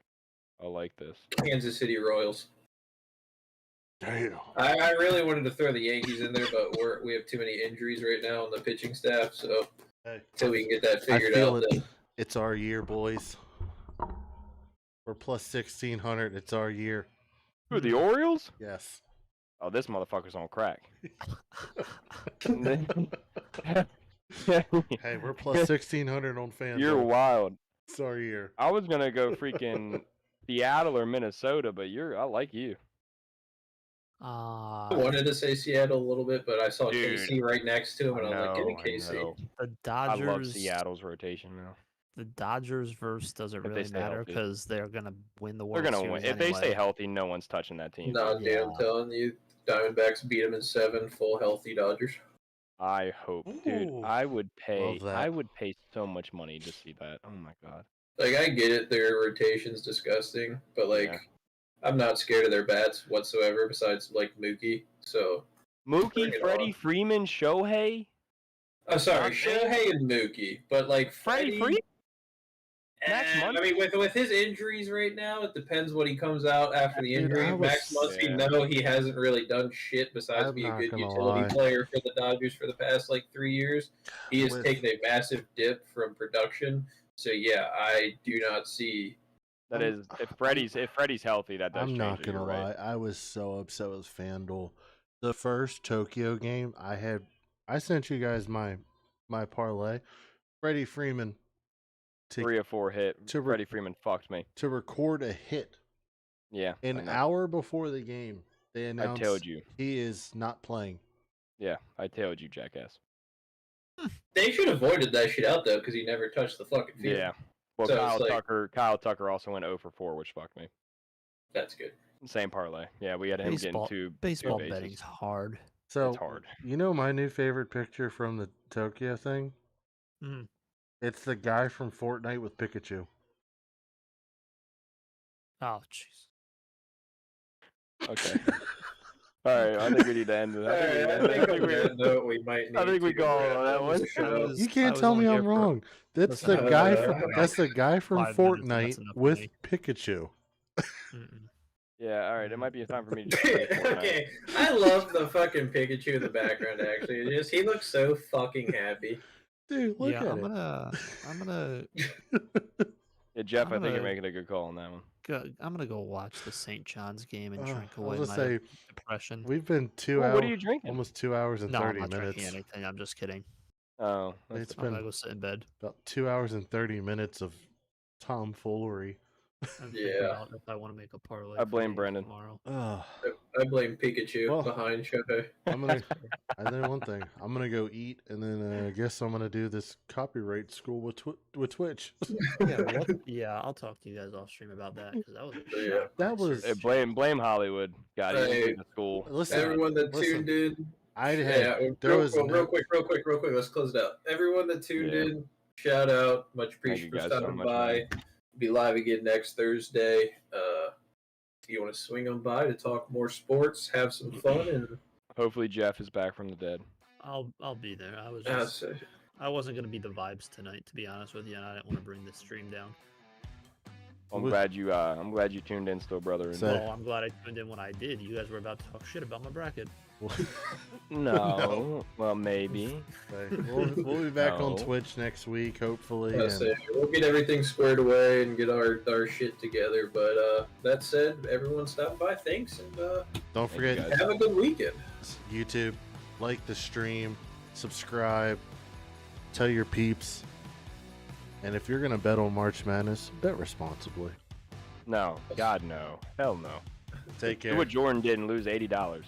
I like this. Kansas City Royals. Damn. I really wanted to throw the Yankees in there, but we have too many injuries right now on the pitching staff. So Hey, until we can get that I figured feel out, it. then It's our year, boys. We're plus 1,600. It's our year. Who, the Orioles? Yes. Oh, this motherfucker's on crack. Hey, we're plus 1,600 on FanDuel. You're wild. It's our year. I was gonna go freaking Seattle or Minnesota, but I like you. I wanted to say Seattle a little bit, but I saw Dude, KC right next to him, and I was like, give me I KC. know. the I love Dodgers. Seattle's rotation now. The Dodgers verse doesn't If they really stay matter healthy. because they're gonna win the They're World gonna Series win. If they stay anyway. healthy, no one's touching that team. No, dude, I'm Yeah. telling you, Diamondbacks beat them in 7, full healthy Dodgers. I hope, dude. Ooh. I would pay. Love that. I would pay so much money to see that. Oh my god. Like, I get it, their rotation's disgusting, but, like, Yeah. I'm not scared of their bats whatsoever, besides, like, Mookie. So, Bring Mookie, it Freddie on. Freeman, Shohei, I'm sorry, Not Shohei and Mookie, but, like, Freddie Freeman. Max I Muncy? mean, with his injuries right now, it depends what he comes out after the Dude, injury. I was- Max Muncy, Yeah. no, he hasn't really done shit besides I'm be a not good gonna utility lie. player for the Dodgers for the past, like, 3 years. He has With- taken a massive dip from production. So, yeah, I do not see... That is, if Freddie's healthy, that does I'm change not it, gonna you're lie. right. I was so upset with FanDuel. The first Tokyo game, I sent you guys my parlay. Freddie Freeman to 3 or 4 hit. to re- Freddie Freeman fucked me. to record a hit Yeah. an I know. hour before the game. They I announced told you. he is not playing. Yeah, I told you, jackass. They should have avoided that shit out, though, because he never touched the fucking field. Yeah. Well, So it's like- Kyle Tucker also went 0 for 4, which fucked me. That's good. Same parlay. Yeah, we had him Baseball- getting two Baseball bases. betting's hard. So It's hard. you know my new favorite picture from the Tokyo thing? Mm. It's the guy from Fortnite with Pikachu. Oh, jeez. Okay. All right, I think we need to end it. I think on that note, we might need I think we to go wrap on that up one. the show. You I can't was tell me only here I'm for- wrong. That's Listen, the guy from uh, that's the guy from 5 minutes, and Fortnite that's enough for with me. Pikachu. Mm-mm. Yeah, all right. It might be time for me to just play Fortnite. Okay, I love the fucking Pikachu in the background. Actually, he looks so fucking happy. Dude, look Yeah, at I'm it. gonna Yeah, Jeff, I'm I think you're gonna- making a good call on that one. go watch the St. John's game and drink I away was my gonna say depression. we've been 2 Well, hours, what are you drinking? almost 2 hours and No, I'm 30 not drinking minutes. anything. I'm just kidding. Oh, It's I'm gonna been go sit in bed. about 2 hours and 30 minutes of tomfoolery. And Yeah. figure out if I want to make a parlay. I for blame you Brendan. tomorrow. Ugh. I blame Pikachu Well- behind Shohei. I'm gonna. I know one thing. I'm gonna go eat, and then I guess I'm gonna do this copyright school with Twitch. Yeah, I'll talk to you guys off stream about that because that was a Yeah. shock. That was- Hey, blame Hollywood. Got it. Hey. To school. Listen, Everyone that listen, tuned in, I had yeah, there real, was real, no- quick. Let's close it out. Everyone that tuned Yeah. in, shout out. Much Thank you appreciated for guys so stopping much, by. man. Be live again next Thursday. If you want to swing on by to talk more sports, have some fun, and Hopefully Jeff is back from the dead. I'll be there. I was uh, just so- I wasn't gonna be the vibes tonight, to be honest with you, and I didn't want to bring the stream down. I'm With- glad you tuned in still, brother. And So- Well, I'm glad I tuned in when I did. You guys were about to talk shit about my bracket. No. Well, maybe. Okay. We'll be back on No. Twitch next week, hopefully. We'll get everything squared away and get our shit together. But that said, everyone stop by. Thanks, and don't forget, have a good weekend. YouTube, like the stream, subscribe, tell your peeps, and if you're gonna bet on March Madness, bet responsibly. No. God, no. Hell no. Take care. Do what Jordan did and lose $80.